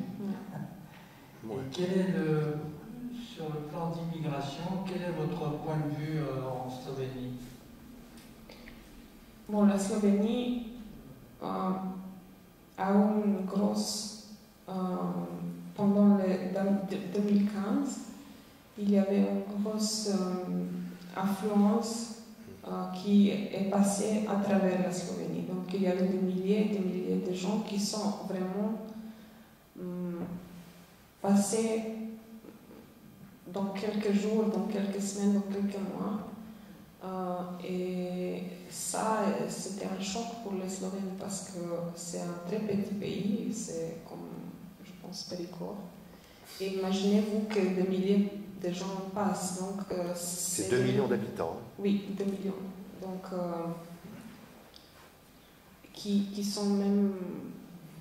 Speaker 9: Et quel est sur le plan d'immigration, quel est votre point de vue en Slovénie?
Speaker 2: Bon, la Slovénie a une grosse... pendant 2015, il y avait une grosse affluence qui est passée à travers la Slovénie. Donc il y avait des milliers de gens qui sont vraiment passés dans quelques jours, dans quelques semaines, dans quelques mois. Et ça, c'était un choc pour les Slovènes parce que c'est un très petit pays, c'est comme, je pense, Périgord. Et imaginez-vous que des milliers de gens passent. Donc,
Speaker 1: c'est 2 millions d'habitants.
Speaker 2: Oui, 2 millions. Donc, qui sont même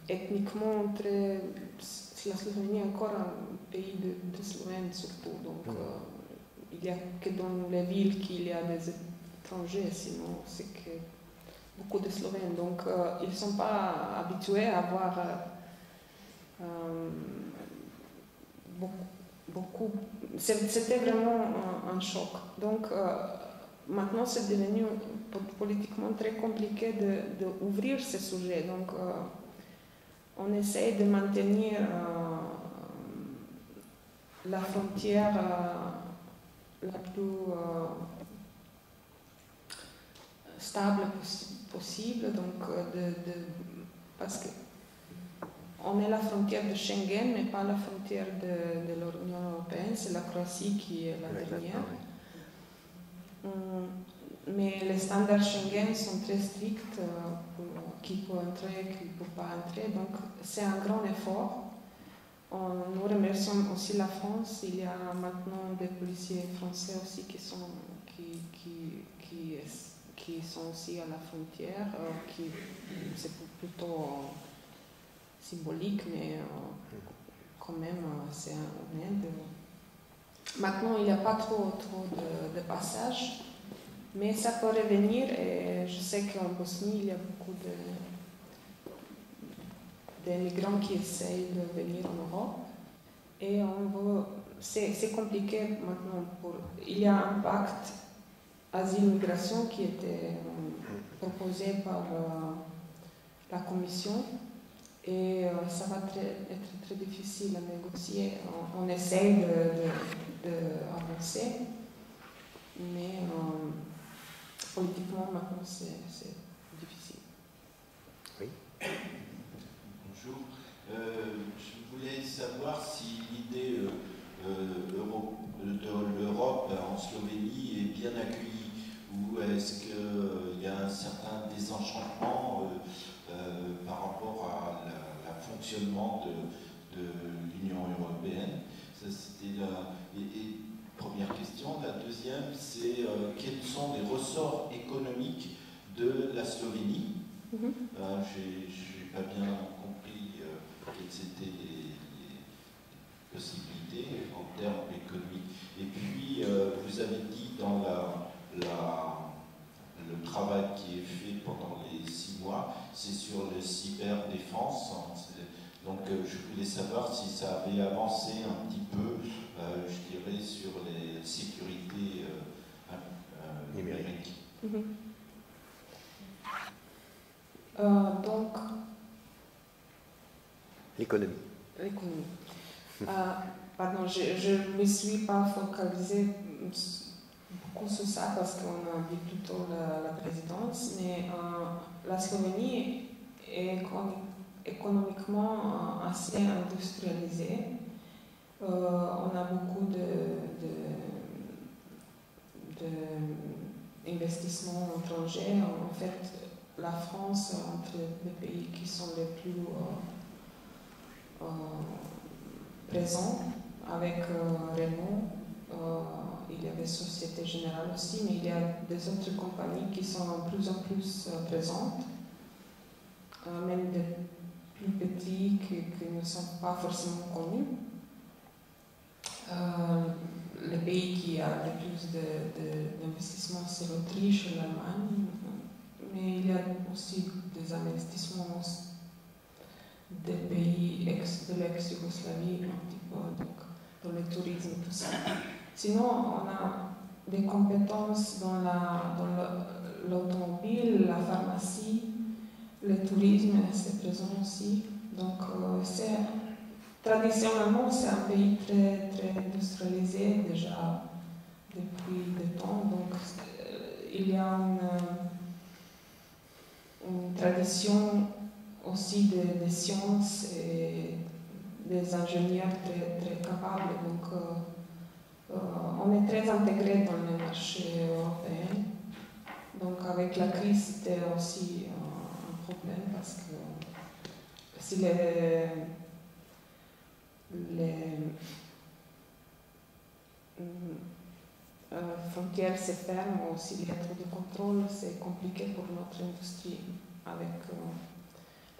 Speaker 2: ethniquement très... La Slovénie est encore un pays de Slovènes surtout. Donc, il n'y a que dans les villes qu'il y a des étrangers, sinon c'est que beaucoup de Slovènes. Donc ils ne sont pas habitués à avoir beaucoup. C'était vraiment un choc. Donc maintenant c'est devenu politiquement très compliqué d'ouvrir ce sujet. Donc on essaie de maintenir la frontière la plus stable possible, donc parce que on est la frontière de Schengen, mais pas la frontière de l'Union européenne, c'est la Croatie qui est la dernière. Mais les standards Schengen sont très stricts pour qui peut entrer, qui ne peut pas entrer, donc c'est un grand effort. Nous remercions aussi la France. Il y a maintenant des policiers français aussi qui sont aussi à la frontière, c'est plutôt symbolique, mais quand même c'est un aide. Maintenant, il n'y a pas trop de passages, mais ça peut revenir. Et je sais qu'en Bosnie, il y a beaucoup de migrants qui essayent de venir en Europe. Et c'est compliqué maintenant. Il y a un pacte asile-migration qui était proposé par la Commission. Et ça va être très difficile à négocier. On essaye d'avancer, mais politiquement, maintenant, c'est difficile.
Speaker 1: Oui.
Speaker 10: Bonjour. Je voulais savoir si l'idée de l'Europe en Slovénie est bien accueillie, ou est-ce qu'il y a un certain désenchantement par rapport à le fonctionnement de l'Union européenne. Ça, c'était la première question. La deuxième, c'est quels sont les ressorts économiques de la Slovénie J'ai pas bien compris quelles étaient les possibilités en termes économiques. Et puis, vous avez dit dans le travail qui est fait pendant les 6 mois, c'est sur le cyberdéfense. Donc, je voulais savoir si ça avait avancé un petit peu, je dirais, sur les sécurités numériques.
Speaker 2: Donc,
Speaker 1: l'économie.
Speaker 2: Pardon, je ne me suis pas focalisée beaucoup sur ça parce qu'on a vu plutôt la présidence, mais la Slovénie est économiquement assez industrialisée. On a beaucoup d'investissements étrangers. En fait, la France, entre les pays qui sont les plus présents, avec Renault, il y avait Société Générale aussi, mais il y a des autres compagnies qui sont de plus en plus présentes, même des plus petits qui ne sont pas forcément connus. Le pays qui a le plus d'investissements, c'est l'Autriche, l'Allemagne, mais il y a aussi des investissements des pays de l'ex-Yougoslavie, un petit peu, donc, dans le tourisme et tout ça. Sinon, on a des compétences dans l'automobile, la pharmacie, le tourisme, c'est présent aussi. Donc, traditionnellement, c'est un pays très, très industrialisé déjà depuis des temps. Donc, il y a une tradition aussi des sciences et des ingénieurs très, très capables. Donc, on est très intégré dans le marché européen. Donc, avec la crise, c'était aussi un problème parce que si les frontières se ferment ou s'il y a trop de contrôle, c'est compliqué pour notre industrie. Avec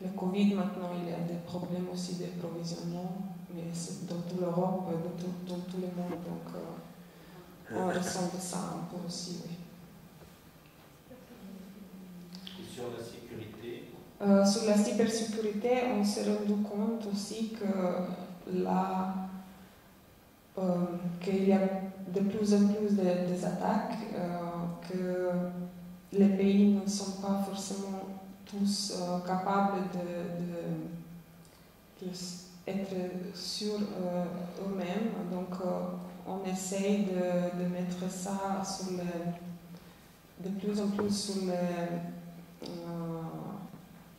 Speaker 2: le Covid, maintenant, il y a des problèmes aussi d'approvisionnement, mais c'est dans toute l'Europe, dans tout le monde. Donc, on ressent de ça un peu aussi, oui.
Speaker 10: Et sur la sécurité?
Speaker 2: Sur la cybersécurité, on s'est rendu compte aussi que qu'il y a de plus en plus des attaques, que les pays ne sont pas forcément tous capables d'être sûrs eux-mêmes. Donc, on essaye de mettre ça de plus en plus sur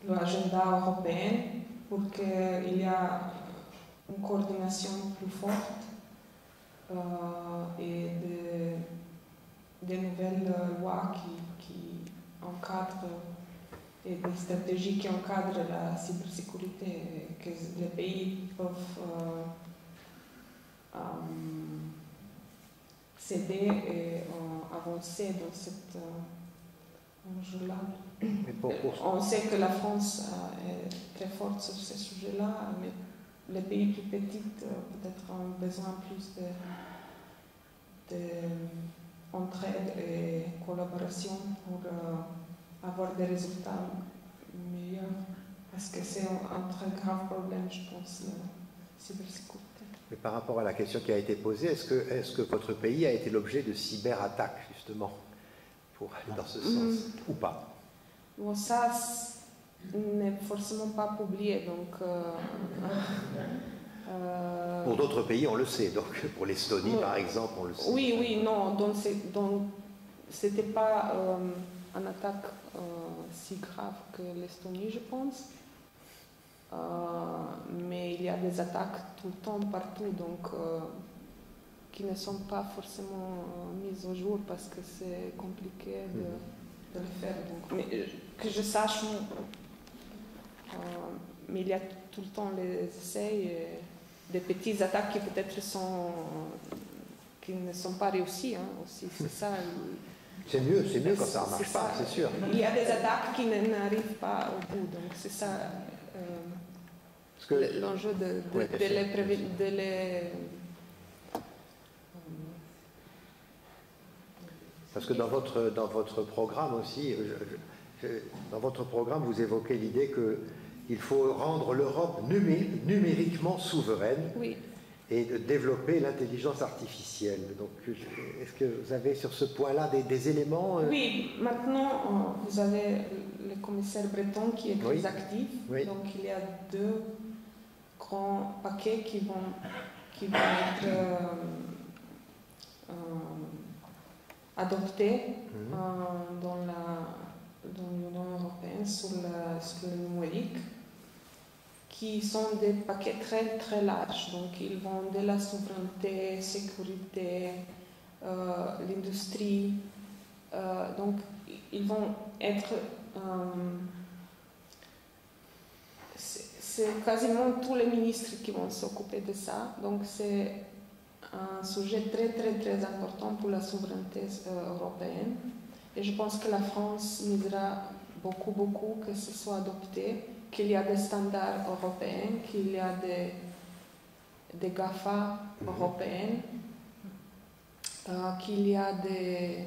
Speaker 2: l'agenda européen pour qu'il y ait une coordination plus forte et des nouvelles lois qui encadrent et des stratégies qui encadrent la cybersécurité, que les pays peuvent céder et avancer dans cet enjeu-là. On sait que la France est très forte sur ce sujet-là, mais les pays plus petits peut-être ont besoin plus d'entraide et collaboration pour avoir des résultats meilleurs, parce que c'est un très grave problème, je pense, la cybersécurité.
Speaker 1: Mais par rapport à la question qui a été posée, est-ce que votre pays a été l'objet de cyberattaques, justement, pour aller dans ce sens, ou pas?
Speaker 2: Bon, ça n'est forcément pas publié, donc...
Speaker 1: Pour d'autres pays, on le sait. Donc, pour l'Estonie, par exemple, on le sait.
Speaker 2: Oui, non. Donc, c'était pas une attaque si grave que l'Estonie, je pense. Mais il y a des attaques tout le temps, partout, donc qui ne sont pas forcément mises au jour parce que c'est compliqué de le faire. Donc, mais que je sache, mais il y a tout le temps les essais et des petites attaques qui peut-être qui ne sont pas réussies, hein, aussi. C'est ça
Speaker 1: C'est mieux quand ça ne marche pas, c'est sûr.
Speaker 2: Il y a des attaques qui n'arrivent pas au bout, donc c'est ça l'enjeu de les
Speaker 1: Parce que dans votre programme aussi, dans votre programme, vous évoquez l'idée qu'il faut rendre l'Europe numériquement souveraine.
Speaker 2: Oui.
Speaker 1: Et de développer l'intelligence artificielle. Donc, est-ce que vous avez sur ce point-là des éléments
Speaker 2: Oui, maintenant, vous avez le commissaire Breton qui est très actif.
Speaker 1: Oui.
Speaker 2: Donc, il y a 2 grands paquets qui vont être adoptés dans l'Union européenne sur le numérique, qui sont des paquets très très larges. Donc ils vont de la souveraineté, sécurité, l'industrie. Donc ils vont être... c'est quasiment tous les ministres qui vont s'occuper de ça. Donc c'est un sujet très très très important pour la souveraineté européenne. Et je pense que la France misera beaucoup que ce soit adopté, qu'il y a des standards européens, qu'il y a des GAFA européennes, qu'il y a des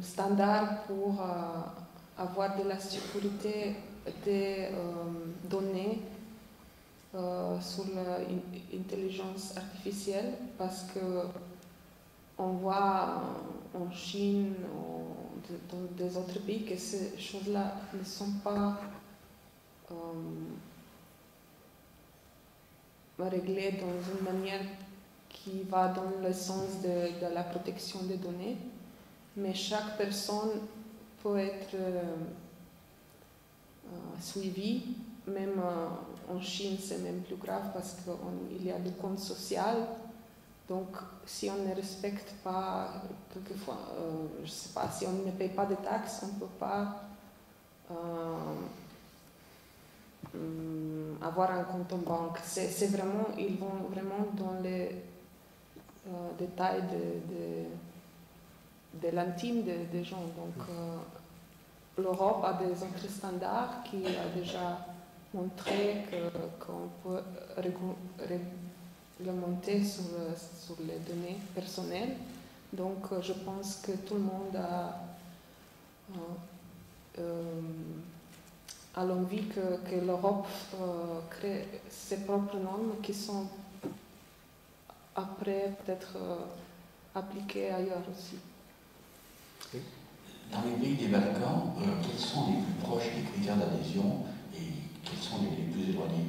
Speaker 2: standards pour avoir de la sécurité des données sur l'intelligence artificielle, parce que on voit en Chine, dans des autres pays, que ces choses-là ne sont pas réglées dans une manière qui va dans le sens de la protection des données. Mais chaque personne peut être suivie. Même en Chine, c'est même plus grave parce qu'il y a des comptes sociaux. Donc, si on ne respecte pas, quelquefois, je ne sais pas, si on ne paye pas de taxes, on ne peut pas avoir un compte en banque. C'est vraiment, ils vont vraiment dans les détails de l'intime des gens. Donc, l'Europe a des autres standards qui a déjà montré qu'on peut réglementer sur les données personnelles. Donc, je pense que tout le monde a l'envie que l'Europe crée ses propres normes qui sont après peut-être appliquées ailleurs aussi.
Speaker 11: Dans les pays des Balkans, quels sont les plus proches des critères d'adhésion et quels sont les plus éloignés?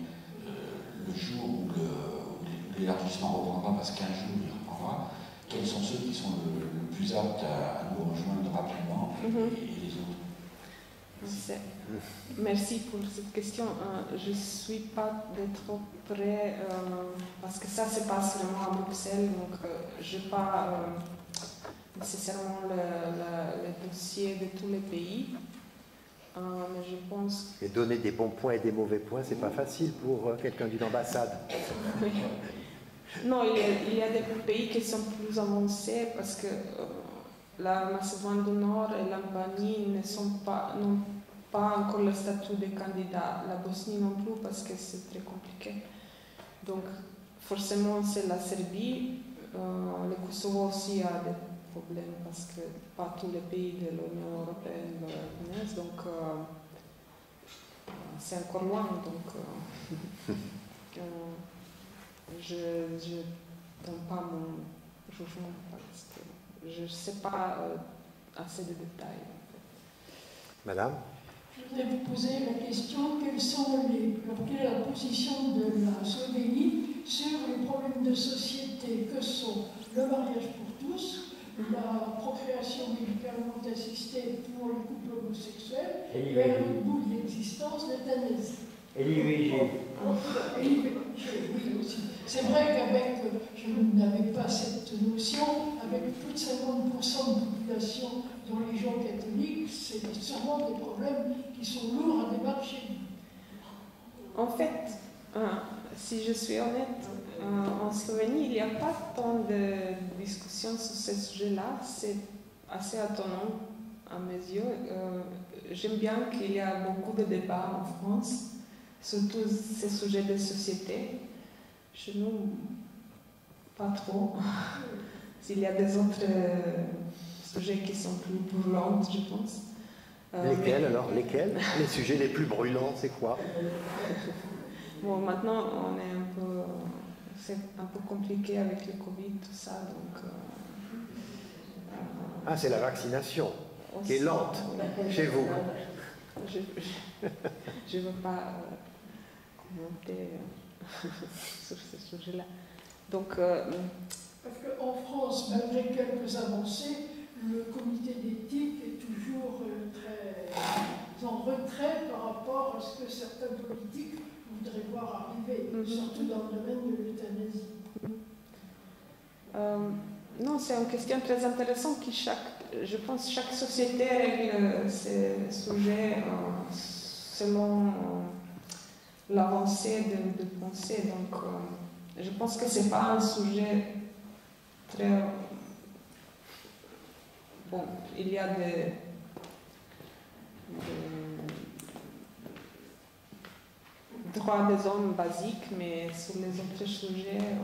Speaker 11: Le jour où l'élargissement reprendra, parce qu'un jour il reprendra, quels sont ceux qui sont le plus aptes à nous rejoindre rapidement et les autres?
Speaker 2: Merci pour cette question. Je ne suis pas de trop près, parce que ça se passe vraiment à Bruxelles, donc je n'ai pas nécessairement le dossier de tous les pays. Mais je pense...
Speaker 1: Et donner des bons points et des mauvais points, c'est pas facile pour quelqu'un d'une ambassade.
Speaker 2: Oui. Non, il y a des pays qui sont plus avancés parce que la Macédoine du Nord et l'Albanie n'ont pas encore le statut de candidat. La Bosnie non plus parce que c'est très compliqué. Donc forcément c'est la Serbie. Le Kosovo aussi a des problèmes parce que pas tous les pays de l'Union européenne le reconnaissent. Donc c'est encore loin. Donc je ne donne pas mon jugement parce que je ne sais pas assez de détails. En fait.
Speaker 1: Madame?
Speaker 7: Je voudrais vous poser la question, quelle est la position de la Slovénie sur les problèmes de société que sont le mariage pour tous, la procréation médicalement assistée pour les couples homosexuels et le bout de l'existence de l'euthanasie.
Speaker 6: Et l'IVG.
Speaker 7: Oui, aussi. C'est vrai qu'avec, je n'avais pas cette notion, avec plus de 50% de population dans les gens catholiques, c'est sûrement des problèmes qui sont lourds à démarcher.
Speaker 2: En fait, si je suis honnête, en Slovénie, il n'y a pas tant de discussions sur ce sujet-là. C'est assez étonnant à mes yeux. J'aime bien qu'il y a beaucoup de débats en France sur tous ces sujets de société. Chez nous, pas trop. S'il y a des autres sujets qui sont plus brûlants, je pense.
Speaker 1: Lesquels alors? Lesquels? Les sujets les plus brûlants, c'est quoi?
Speaker 2: Bon, maintenant, on est un peu... C'est un peu compliqué avec le Covid, tout ça, donc...
Speaker 1: Ah, c'est la vaccination
Speaker 2: aussi,
Speaker 1: qui est lente chez vous.
Speaker 2: Je ne veux pas commenter sur ce sujet-là. Donc...
Speaker 7: Parce qu'en France, malgré quelques avancées, le comité d'éthique est toujours très en retrait par rapport à ce que certains politiques voudraient voir arriver, surtout dans le domaine de l'euthanasie.
Speaker 2: Non, c'est une question très intéressante qui je pense que chaque société règle ces sujets selon l'avancée de pensée. Donc, je pense que ce n'est pas un sujet très... Bon, il y a des droits des hommes basiques, mais sur les autres sujets,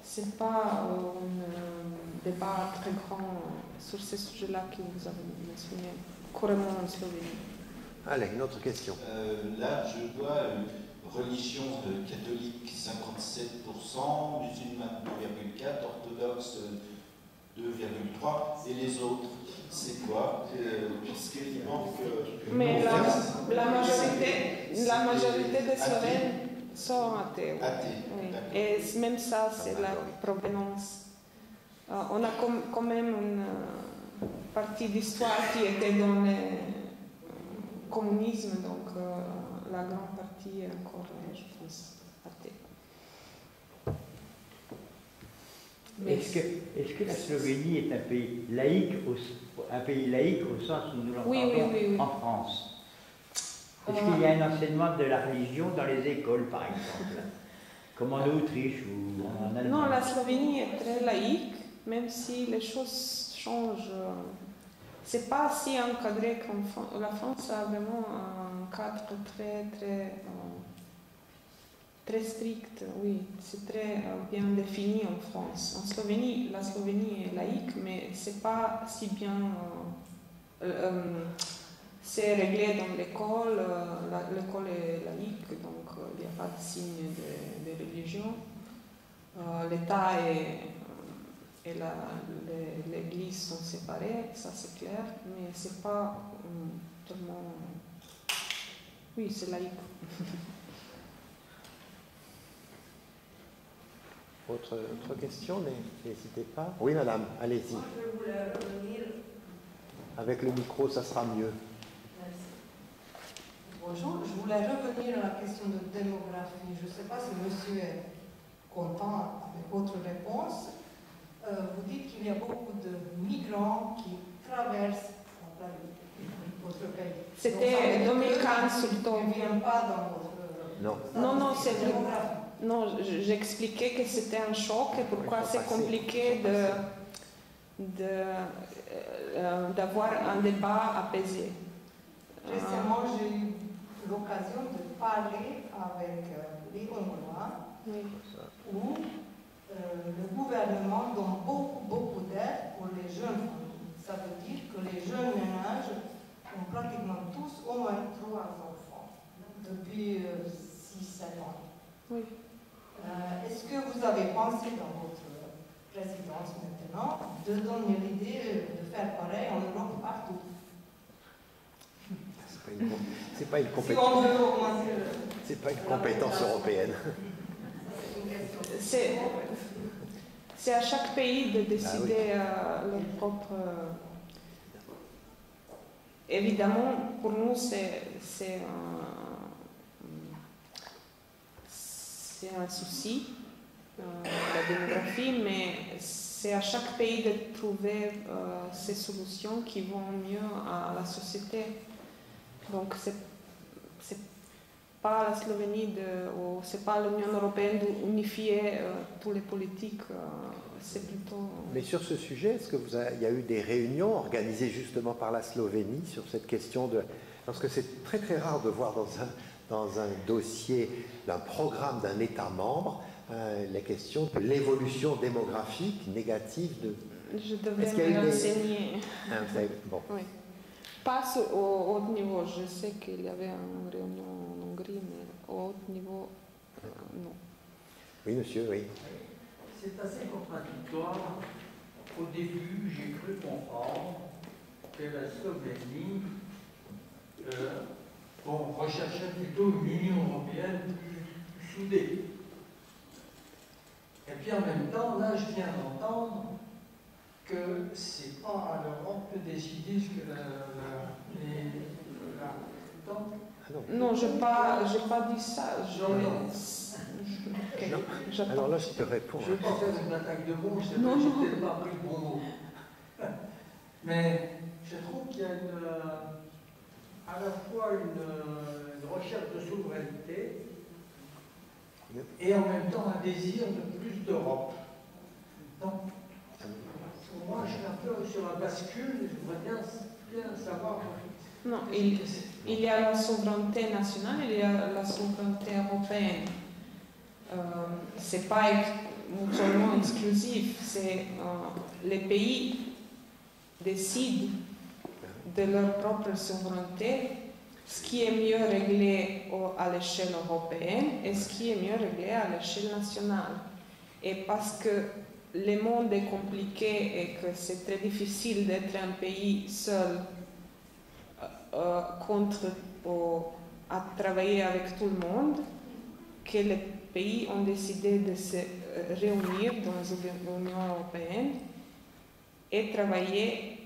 Speaker 2: ce n'est pas un débat très grand sur ces sujets-là que vous avez mentionné, couramment en Slovénie.
Speaker 1: Allez, une autre question.
Speaker 10: Là, je vois religion catholique 57%, musulmane 2,4%, orthodoxe 2,3%, et les autres, c'est quoi? Puisqu'il manque...
Speaker 2: Mais la majorité des Slovènes sont athées. Oui. Et même ça, c'est la provenance. On a quand même une partie d'histoire qui était dans le communisme, donc la grande partie est encore, je pense, athée.
Speaker 6: Est-ce que la Slovénie est un pays laïque au sens où nous l'entendons
Speaker 2: oui.
Speaker 6: en France? Est-ce qu'il y a un enseignement de la religion dans les écoles, par exemple, comme en Autriche ou en Allemagne?
Speaker 2: Non, la Slovénie est très laïque, même si les choses changent. C'est pas si encadré qu'en France. La France a vraiment un cadre très strict, oui. C'est très bien défini en France. En Slovénie, la Slovénie est laïque, mais c'est pas si bien... c'est réglé dans l'école. L'école est laïque, donc il n'y a pas de signe de religion. L'État et l'Église sont séparés, ça c'est clair, mais c'est pas tellement... Oui, c'est laïque.
Speaker 1: Autre question, n'hésitez pas. Oui, madame, allez-y.
Speaker 12: Moi, je voulais revenir...
Speaker 1: Avec le micro, ça sera mieux.
Speaker 12: Merci. Bonjour, je voulais revenir à la question de démographie. Je ne sais pas si monsieur est content avec votre réponse. Vous dites qu'il y a beaucoup de migrants qui traversent votre pays.
Speaker 2: C'était 2015 surtout.
Speaker 12: Ils ne viennent pas dans votre...
Speaker 2: Non, c'est vrai. Non, j'expliquais que c'était un choc et pourquoi c'est compliqué d'avoir un débat apaisé.
Speaker 12: Récemment, j'ai eu l'occasion de parler avec les Hongrois où le gouvernement donne beaucoup d'aide pour les jeunes familles. Ça veut dire que les jeunes ménages ont pratiquement tous au moins 3 enfants depuis 6-7 ans.
Speaker 2: Oui.
Speaker 12: Est-ce que vous avez pensé dans votre présidence maintenant de donner l'idée de faire pareil en Europe partout?
Speaker 1: C'est pas une compétence.
Speaker 12: Si on veut augmenter
Speaker 1: c'est pas une compétence européenne.
Speaker 2: C'est à chaque pays de décider leur propre. Évidemment, pour nous, c'est un souci, la démographie, mais c'est à chaque pays de trouver ces solutions qui vont mieux à la société. Donc, pas la Slovénie, c'est pas l'Union européenne d'unifier toutes les politiques, c'est plutôt...
Speaker 1: Mais sur ce sujet, est-ce qu'il y a eu des réunions organisées justement par la Slovénie sur cette question de... Parce que c'est très très rare de voir dans un dossier d'un programme d'un État membre la question de l'évolution démographique négative de...
Speaker 2: Je devrais me renseigner.
Speaker 1: Bon.
Speaker 2: Oui. Pas au haut niveau. Je sais qu'il y avait une réunion en Hongrie, mais au haut niveau, non.
Speaker 1: Oui, monsieur, oui.
Speaker 9: C'est assez contradictoire. Au début, j'ai cru comprendre que la Slovénie recherchait plutôt une Union européenne plus soudée. Et puis en même temps, là, je viens d'entendre que c'est pas à l'Europe de décider ce que
Speaker 2: non, je n'ai pas dit ça.
Speaker 1: Alors là, je te réponds.
Speaker 9: Je ne veux pas faire une attaque de mots, je n'ai peut-être pas pris le bon mot. Mais je trouve qu'il y a à la fois une recherche de souveraineté et en même temps un désir de plus d'Europe. Donc, pour moi, je suis un peu sur la bascule, je voudrais bien savoir.
Speaker 2: Non, il y a la souveraineté nationale, il y a la souveraineté européenne. Ce n'est pas mutuellement exclusif, c'est les pays décident de leur propre souveraineté, ce qui est mieux réglé à l'échelle européenne et ce qui est mieux réglé à l'échelle nationale. Et parce que le monde est compliqué et que c'est très difficile d'être un pays seul à travailler avec tout le monde, que les pays ont décidé de se réunir dans l'Union européenne et travailler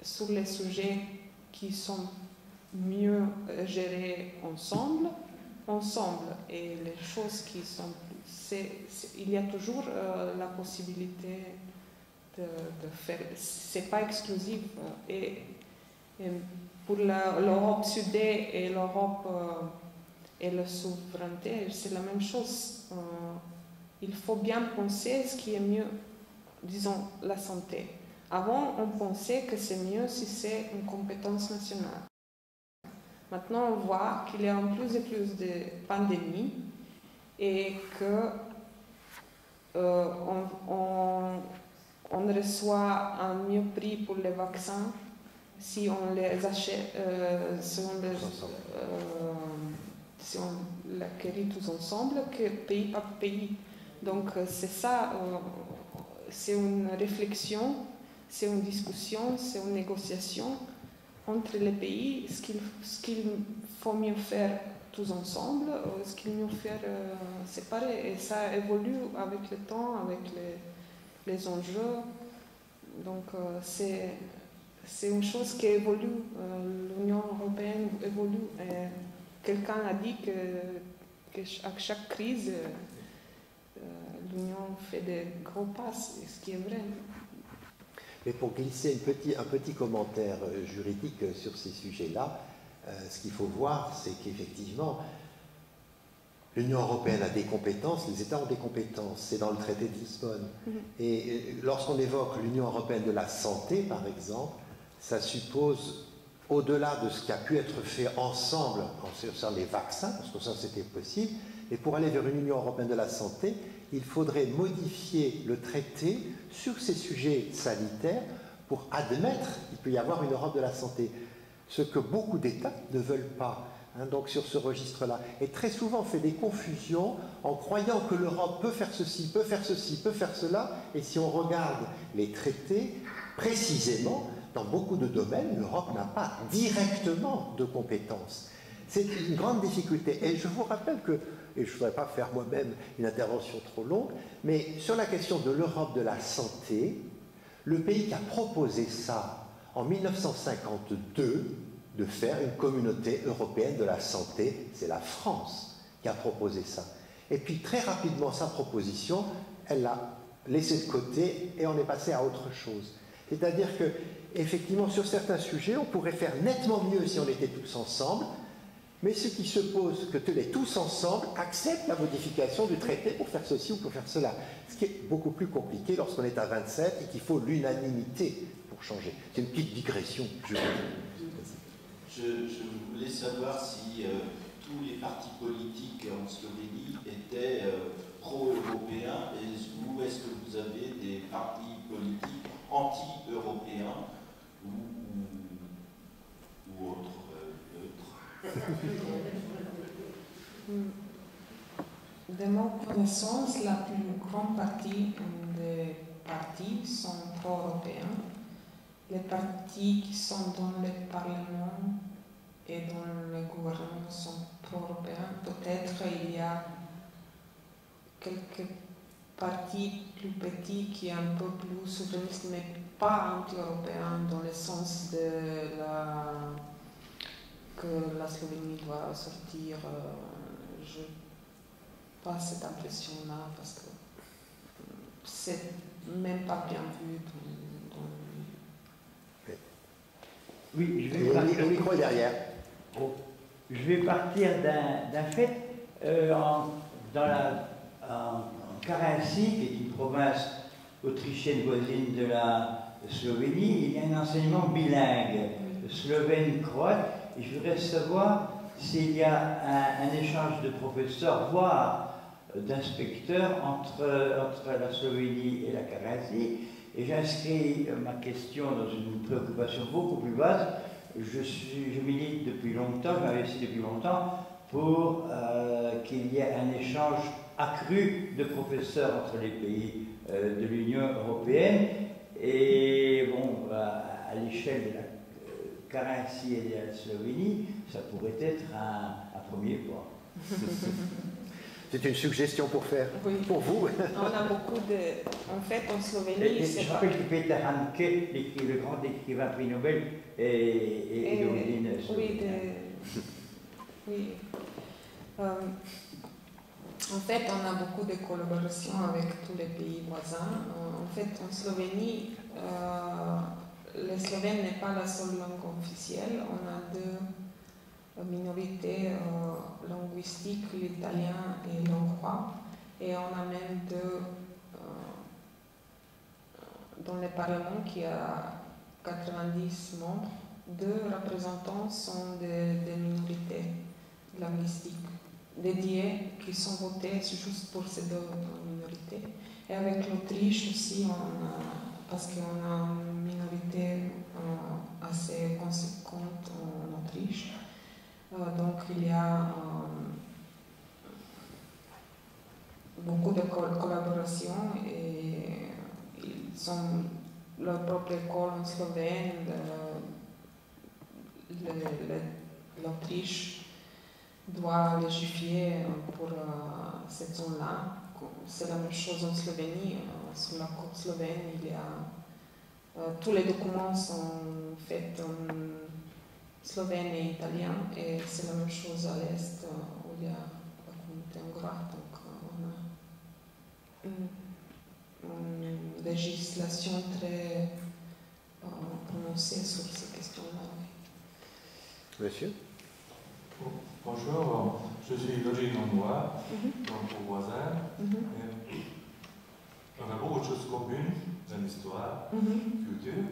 Speaker 2: sur les sujets qui sont mieux gérés ensemble. Et les choses qui sont... il y a toujours la possibilité de faire... C'est pas exclusif. Et pour l'Europe sudée et l'Europe et la souveraineté, c'est la même chose. Il faut bien penser ce qui est mieux, disons, la santé. Avant, on pensait que c'est mieux si c'est une compétence nationale. Maintenant, on voit qu'il y a plus et plus de pandémies et que on reçoit un mieux prix pour les vaccins si on les achète, si on l'acquérit tous ensemble, que pays par pays. Donc c'est ça, c'est une réflexion, c'est une discussion, c'est une négociation entre les pays, ce qu'il faut mieux faire tous ensemble, ce qu'il faut mieux faire séparé. Et ça évolue avec le temps, avec les enjeux. Donc c'est une chose qui évolue. L'Union européenne évolue. Quelqu'un a dit qu'à chaque crise, l'Union fait des gros pas, ce qui est vrai.
Speaker 1: Mais pour glisser un petit commentaire juridique sur ces sujets-là, ce qu'il faut voir, c'est qu'effectivement, l'Union européenne a des compétences, les États ont des compétences, c'est dans le traité de Lisbonne. Et lorsqu'on évoque l'Union européenne de la santé, par exemple, ça suppose, au-delà de ce qui a pu être fait ensemble sur les vaccins, parce que ça c'était possible, mais pour aller vers une Union européenne de la santé, il faudrait modifier le traité sur ces sujets sanitaires pour admettre qu'il peut y avoir une Europe de la santé. Ce que beaucoup d'États ne veulent pas, donc sur ce registre-là. Et très souvent on fait des confusions en croyant que l'Europe peut faire ceci, peut faire ceci, peut faire cela, et si on regarde les traités, précisément, dans beaucoup de domaines, l'Europe n'a pas directement de compétences. C'est une grande difficulté. Et je vous rappelle que, et je ne voudrais pas faire moi-même une intervention trop longue, mais sur la question de l'Europe de la santé, le pays qui a proposé ça en 1952, de faire une communauté européenne de la santé, c'est la France qui a proposé ça. Et puis très rapidement, sa proposition, elle l'a laissée de côté et on est passé à autre chose. C'est-à-dire que, effectivement, sur certains sujets, on pourrait faire nettement mieux si on était tous ensemble. mais ce qui suppose que tous ensemble acceptent la modification du traité pour faire ceci ou pour faire cela. Ce qui est beaucoup plus compliqué lorsqu'on est à 27 et qu'il faut l'unanimité pour changer. C'est une petite digression.
Speaker 10: Je voulais savoir si tous les partis politiques en Slovénie étaient pro-européens ou est-ce que vous avez des partis politiques anti-européens ou autres
Speaker 2: De mon connaissance, la plus grande partie des partis sont pro-européens. Les partis qui sont dans le Parlement et dans le gouvernement sont pro-européens. Peut-être il y a quelques partis plus petits qui sont un peu plus souverainistes, mais pas anti-européens dans le sens que la Slovénie doit sortir. Je n'ai pas cette impression-là parce que c'est même pas bien vu
Speaker 6: Oui, je vais partir.
Speaker 1: Le micro est derrière.
Speaker 6: Je vais partir d'un fait. En Carinthie, qui est une province autrichienne voisine de la Slovénie, il y a un enseignement bilingue, slovène-croate. Et je voudrais savoir s'il y a un échange de professeurs, voire d'inspecteurs entre la Slovénie et la Carinthie. Et j'inscris ma question dans une préoccupation beaucoup plus vaste. Je milite depuis longtemps, je m'investis depuis longtemps pour qu'il y ait un échange accru de professeurs entre les pays de l'Union européenne. Et bon, à l'échelle de la Carinthie et de la Slovénie, ça pourrait être un premier pas.
Speaker 1: C'est une suggestion pour faire, pour vous.
Speaker 2: On a beaucoup de... En fait, en Slovénie...
Speaker 6: Je rappelle que Peter Handke, le grand écrivain prix Nobel, est d'origine slovénienne.
Speaker 2: Oui. En fait, on a beaucoup de collaborations avec tous les pays voisins. En fait, en Slovénie, le slovène n'est pas la seule langue officielle. On a deux minorités linguistiques, l'italien et l'hongrois. Et on a même dans le Parlement qui a 90 membres, 2 représentants sont des minorités linguistiques dédiées qui sont votées juste pour ces 2 minorités. Et avec l'Autriche aussi, parce qu'on a une minorité assez conséquente en Autriche. Donc il y a beaucoup de collaboration et ils ont leur propre école en Slovène. L'Autriche doit légiférer pour cette zone-là. C'est la même chose en Slovénie. Sur la côte slovène, il y a tous les documents sont faits en slovène et italien, et c'est la même chose à l'est où il y a la communauté hongroise. Donc on a une législation très prononcée sur ces questions-là.
Speaker 1: Monsieur?
Speaker 13: Bonjour, je suis d'origine hongroise, donc voisin. On a beaucoup de choses communes dans l'histoire, culture.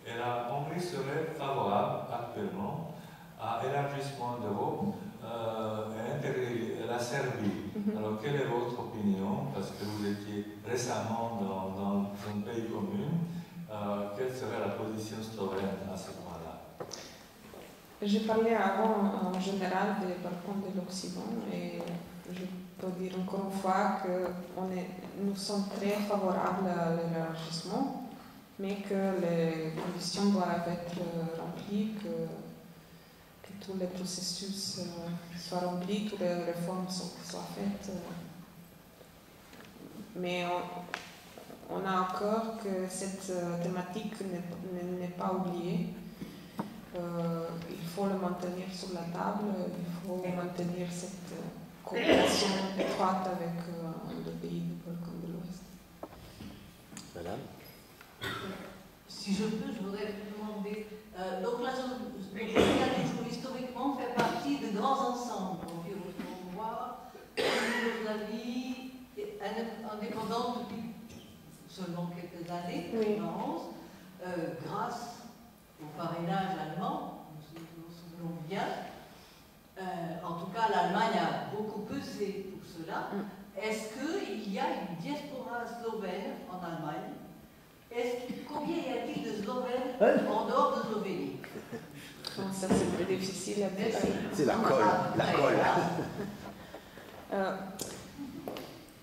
Speaker 13: Et la Hongrie serait favorable actuellement à l'élargissement d'Europe et intégrer la Serbie. Alors, quelle est votre opinion? Parce que vous étiez récemment dans un pays commun. Quelle serait la position slovène à ce point-là?
Speaker 2: J'ai parlé avant en général des Balkans de l'Occident et je peux dire encore une fois que nous sommes très favorables à l'élargissement, mais que les conditions doivent être remplies, que tous les processus soient remplis, toutes les réformes soient faites. Mais on a encore que cette thématique n'est pas oubliée. Il faut le maintenir sur la table, il faut maintenir cette coopération étroite avec le pays du Balkan de l'Ouest.
Speaker 1: Madame?
Speaker 8: Si je peux, je voudrais vous demander. Donc la zone, historiquement, fait partie de grands indépendante depuis seulement quelques années,
Speaker 2: Oui.
Speaker 8: grâce au parrainage allemand, nous nous souvenons bien. En tout cas, l'Allemagne a beaucoup pesé pour cela. Est-ce qu'il y a une diaspora slovène en Allemagne? Combien y a-t-il de Slovènes en dehors de Slovénie?
Speaker 2: Ça, c'est très difficile à dire.
Speaker 1: C'est la colle. La colle.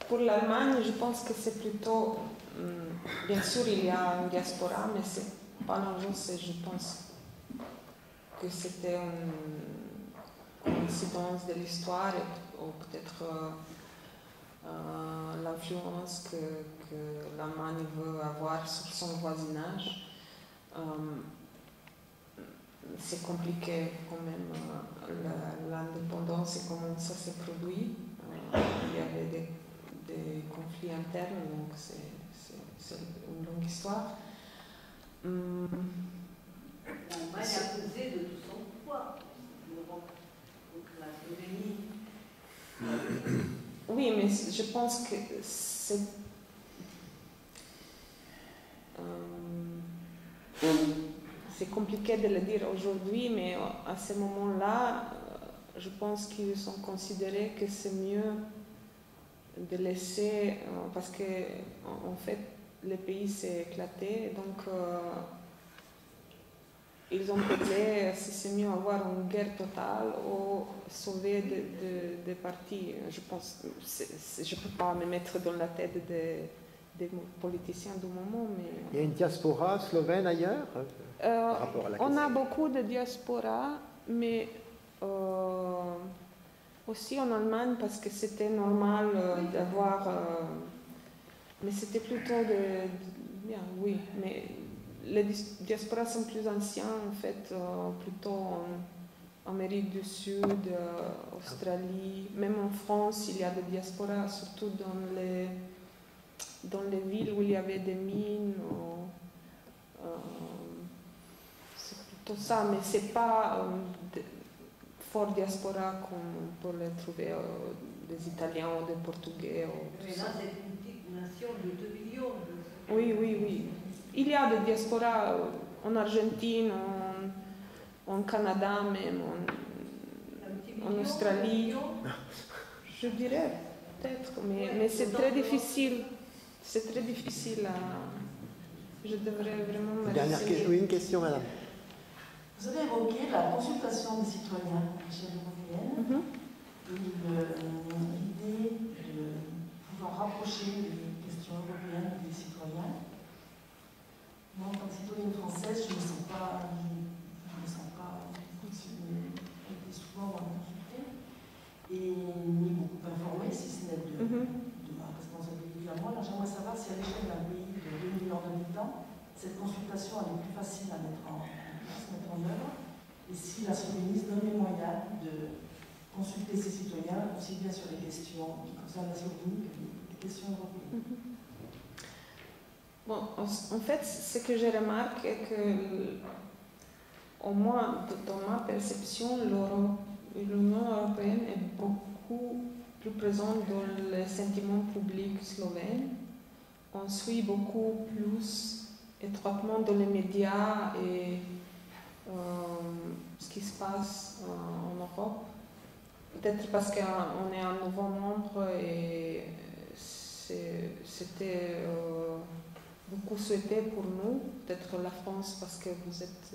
Speaker 2: Pour l'Allemagne, je pense que c'est plutôt... bien sûr, il y a une diaspora, mais c'est pas l'enjeu, je pense que c'était une coïncidence de l'histoire ou peut-être l'influence que l'Allemagne veut avoir sur son voisinage. C'est compliqué quand même l'indépendance et comment ça s'est produit. Il y avait des conflits internes, donc c'est une longue histoire.
Speaker 8: L'Allemagne a pesé de tout son poids l'Europe contre la Slovénie.
Speaker 2: Oui, mais je pense que c'est... c'est compliqué de le dire aujourd'hui, mais à ce moment-là, je pense qu'ils ont considéré que c'est mieux de laisser, parce que en fait, le pays s'est éclaté, donc ils ont pensé si c'est mieux avoir une guerre totale ou sauver des partis. Je pense, je ne peux pas me mettre dans la tête des politiciens du moment, mais...
Speaker 1: Il y a une diaspora slovène ailleurs par rapport à la
Speaker 2: on a beaucoup de diaspora, mais aussi en Allemagne, parce que c'était normal d'avoir... mais c'était plutôt bien, oui, mais les diasporas sont plus anciens, en fait, plutôt en Amérique du Sud, Australie, même en France, il y a des diasporas, surtout dans les villes où il y avait des mines. C'est plutôt ça, mais c'est pas fort diaspora comme on peut le trouver des Italiens ou des Portugais.
Speaker 8: Mais là, c'est une petite nation de 2 millions.
Speaker 2: Oui, oui, oui. Il y a des diasporas en Argentine, en Canada même, en Australie. Je dirais peut-être, mais c'est très difficile. C'est très difficile à... Je devrais vraiment me
Speaker 1: Oui, une question, madame.
Speaker 14: Vous avez évoqué la consultation des citoyens à l'échelle européenne et l'idée de pouvoir rapprocher les questions européennes des citoyens. Moi, en tant que citoyenne française, je ne me sens pas été souvent consultée et ni beaucoup informée, si ce n'est de ma responsabilité à moi. J'aimerais savoir si à l'échelle d'un pays de 2 millions d'habitants, cette consultation elle est plus facile à mettre en œuvre, et si la Slovénie se donne les moyens de consulter ses citoyens aussi bien sur les questions qui concernent la Slovénie que les questions européennes.
Speaker 2: Bon, en fait, ce que je remarque est que, au moins dans ma perception, l'Union européenne est beaucoup plus présente dans le sentiment public slovène. On suit beaucoup plus étroitement dans les médias et ce qui se passe en Europe. Peut-être parce qu'on est un nouveau membre et c'était beaucoup souhaité pour nous. Peut-être la France parce que vous êtes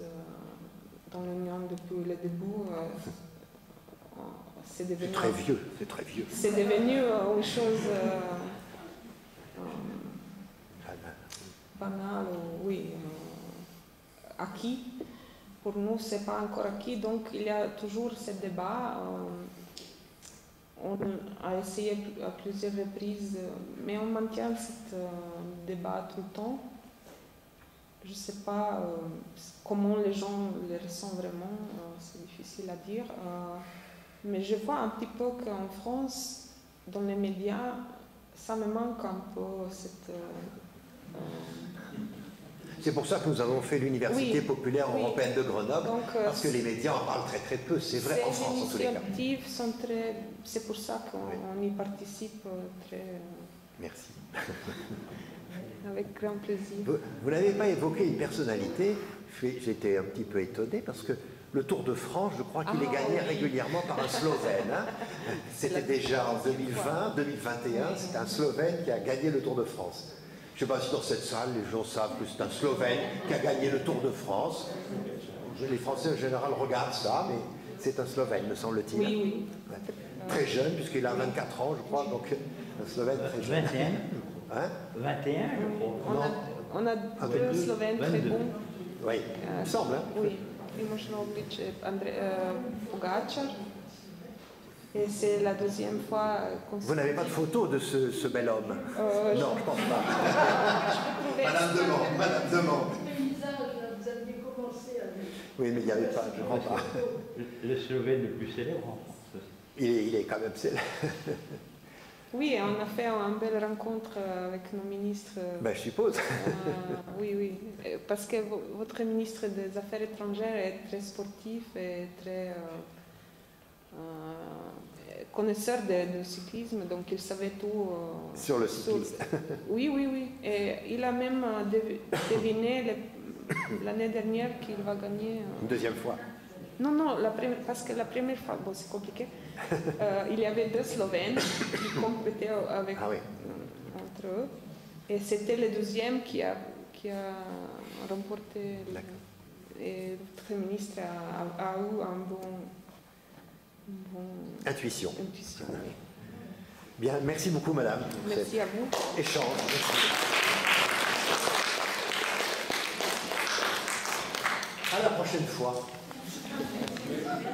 Speaker 2: dans l'Union depuis le début. C'est devenu...
Speaker 1: C'est très vieux, c'est très vieux.
Speaker 2: C'est devenu une chose banale, oui, acquis. Pour nous, ce n'est pas encore acquis, donc il y a toujours ce débat. On a essayé à plusieurs reprises, mais on maintient ce débat tout le temps. Je ne sais pas comment les gens le ressentent vraiment, c'est difficile à dire. Mais je vois un petit peu qu'en France, dans les médias, ça me manque un peu cette...
Speaker 1: C'est pour ça que nous avons fait l'Université populaire européenne de Grenoble, donc, parce que les médias en parlent très très peu, c'est vrai en France en tous les cas.
Speaker 2: C'est pour ça qu'on y participe très...
Speaker 1: Merci.
Speaker 2: Avec grand plaisir.
Speaker 1: Vous n'avez pas évoqué une personnalité. J'étais un petit peu étonné parce que le Tour de France, je crois qu'il est gagné régulièrement par un Slovène. Hein. C'était déjà en 2020, 2021, c'est un Slovène qui a gagné le Tour de France. Je ne sais pas si dans cette salle, les gens savent que c'est un Slovène qui a gagné le Tour de France. Les Français en général regardent ça, mais c'est un Slovène, me semble-t-il.
Speaker 2: Oui, oui.
Speaker 1: Très jeune, puisqu'il a 24 ans, je crois, donc un Slovène très jeune.
Speaker 6: 21
Speaker 1: Hein
Speaker 6: 21, je crois.
Speaker 2: On a deux Slovènes très bons.
Speaker 1: Oui, il me semble. Hein.
Speaker 2: Oui, Primož Roglič et Pogačar. Et c'est la deuxième fois qu'on...
Speaker 1: Vous n'avez pas de photo de ce bel homme? Non, je ne pense pas. Madame demande.
Speaker 7: Vous aviez commencé avec...
Speaker 1: Oui, mais il n'y avait pas, je ne crois pas.
Speaker 6: Le Slovène le plus célèbre en France.
Speaker 1: Il est quand même célèbre.
Speaker 2: Oui, on a fait une belle rencontre avec nos ministres.
Speaker 1: Ben, je suppose.
Speaker 2: Oui, oui. Parce que votre ministre des Affaires étrangères est très sportif et très connaisseur de cyclisme, donc il savait tout.
Speaker 1: Sur le cyclisme.
Speaker 2: Oui, oui, oui. Et il a même deviné l'année dernière qu'il va gagner.
Speaker 1: Une deuxième fois.
Speaker 2: Non, non, parce que la première fois, bon, c'est compliqué. Il y avait deux Slovènes qui compétaient avec, entre eux. Et c'était le deuxième qui a remporté. Et notre ministre a eu un bon
Speaker 1: intuition.
Speaker 2: Oui.
Speaker 1: Bien, merci beaucoup, madame.
Speaker 2: Merci à vous.
Speaker 1: Échange. Merci. À la prochaine fois.
Speaker 4: Merci.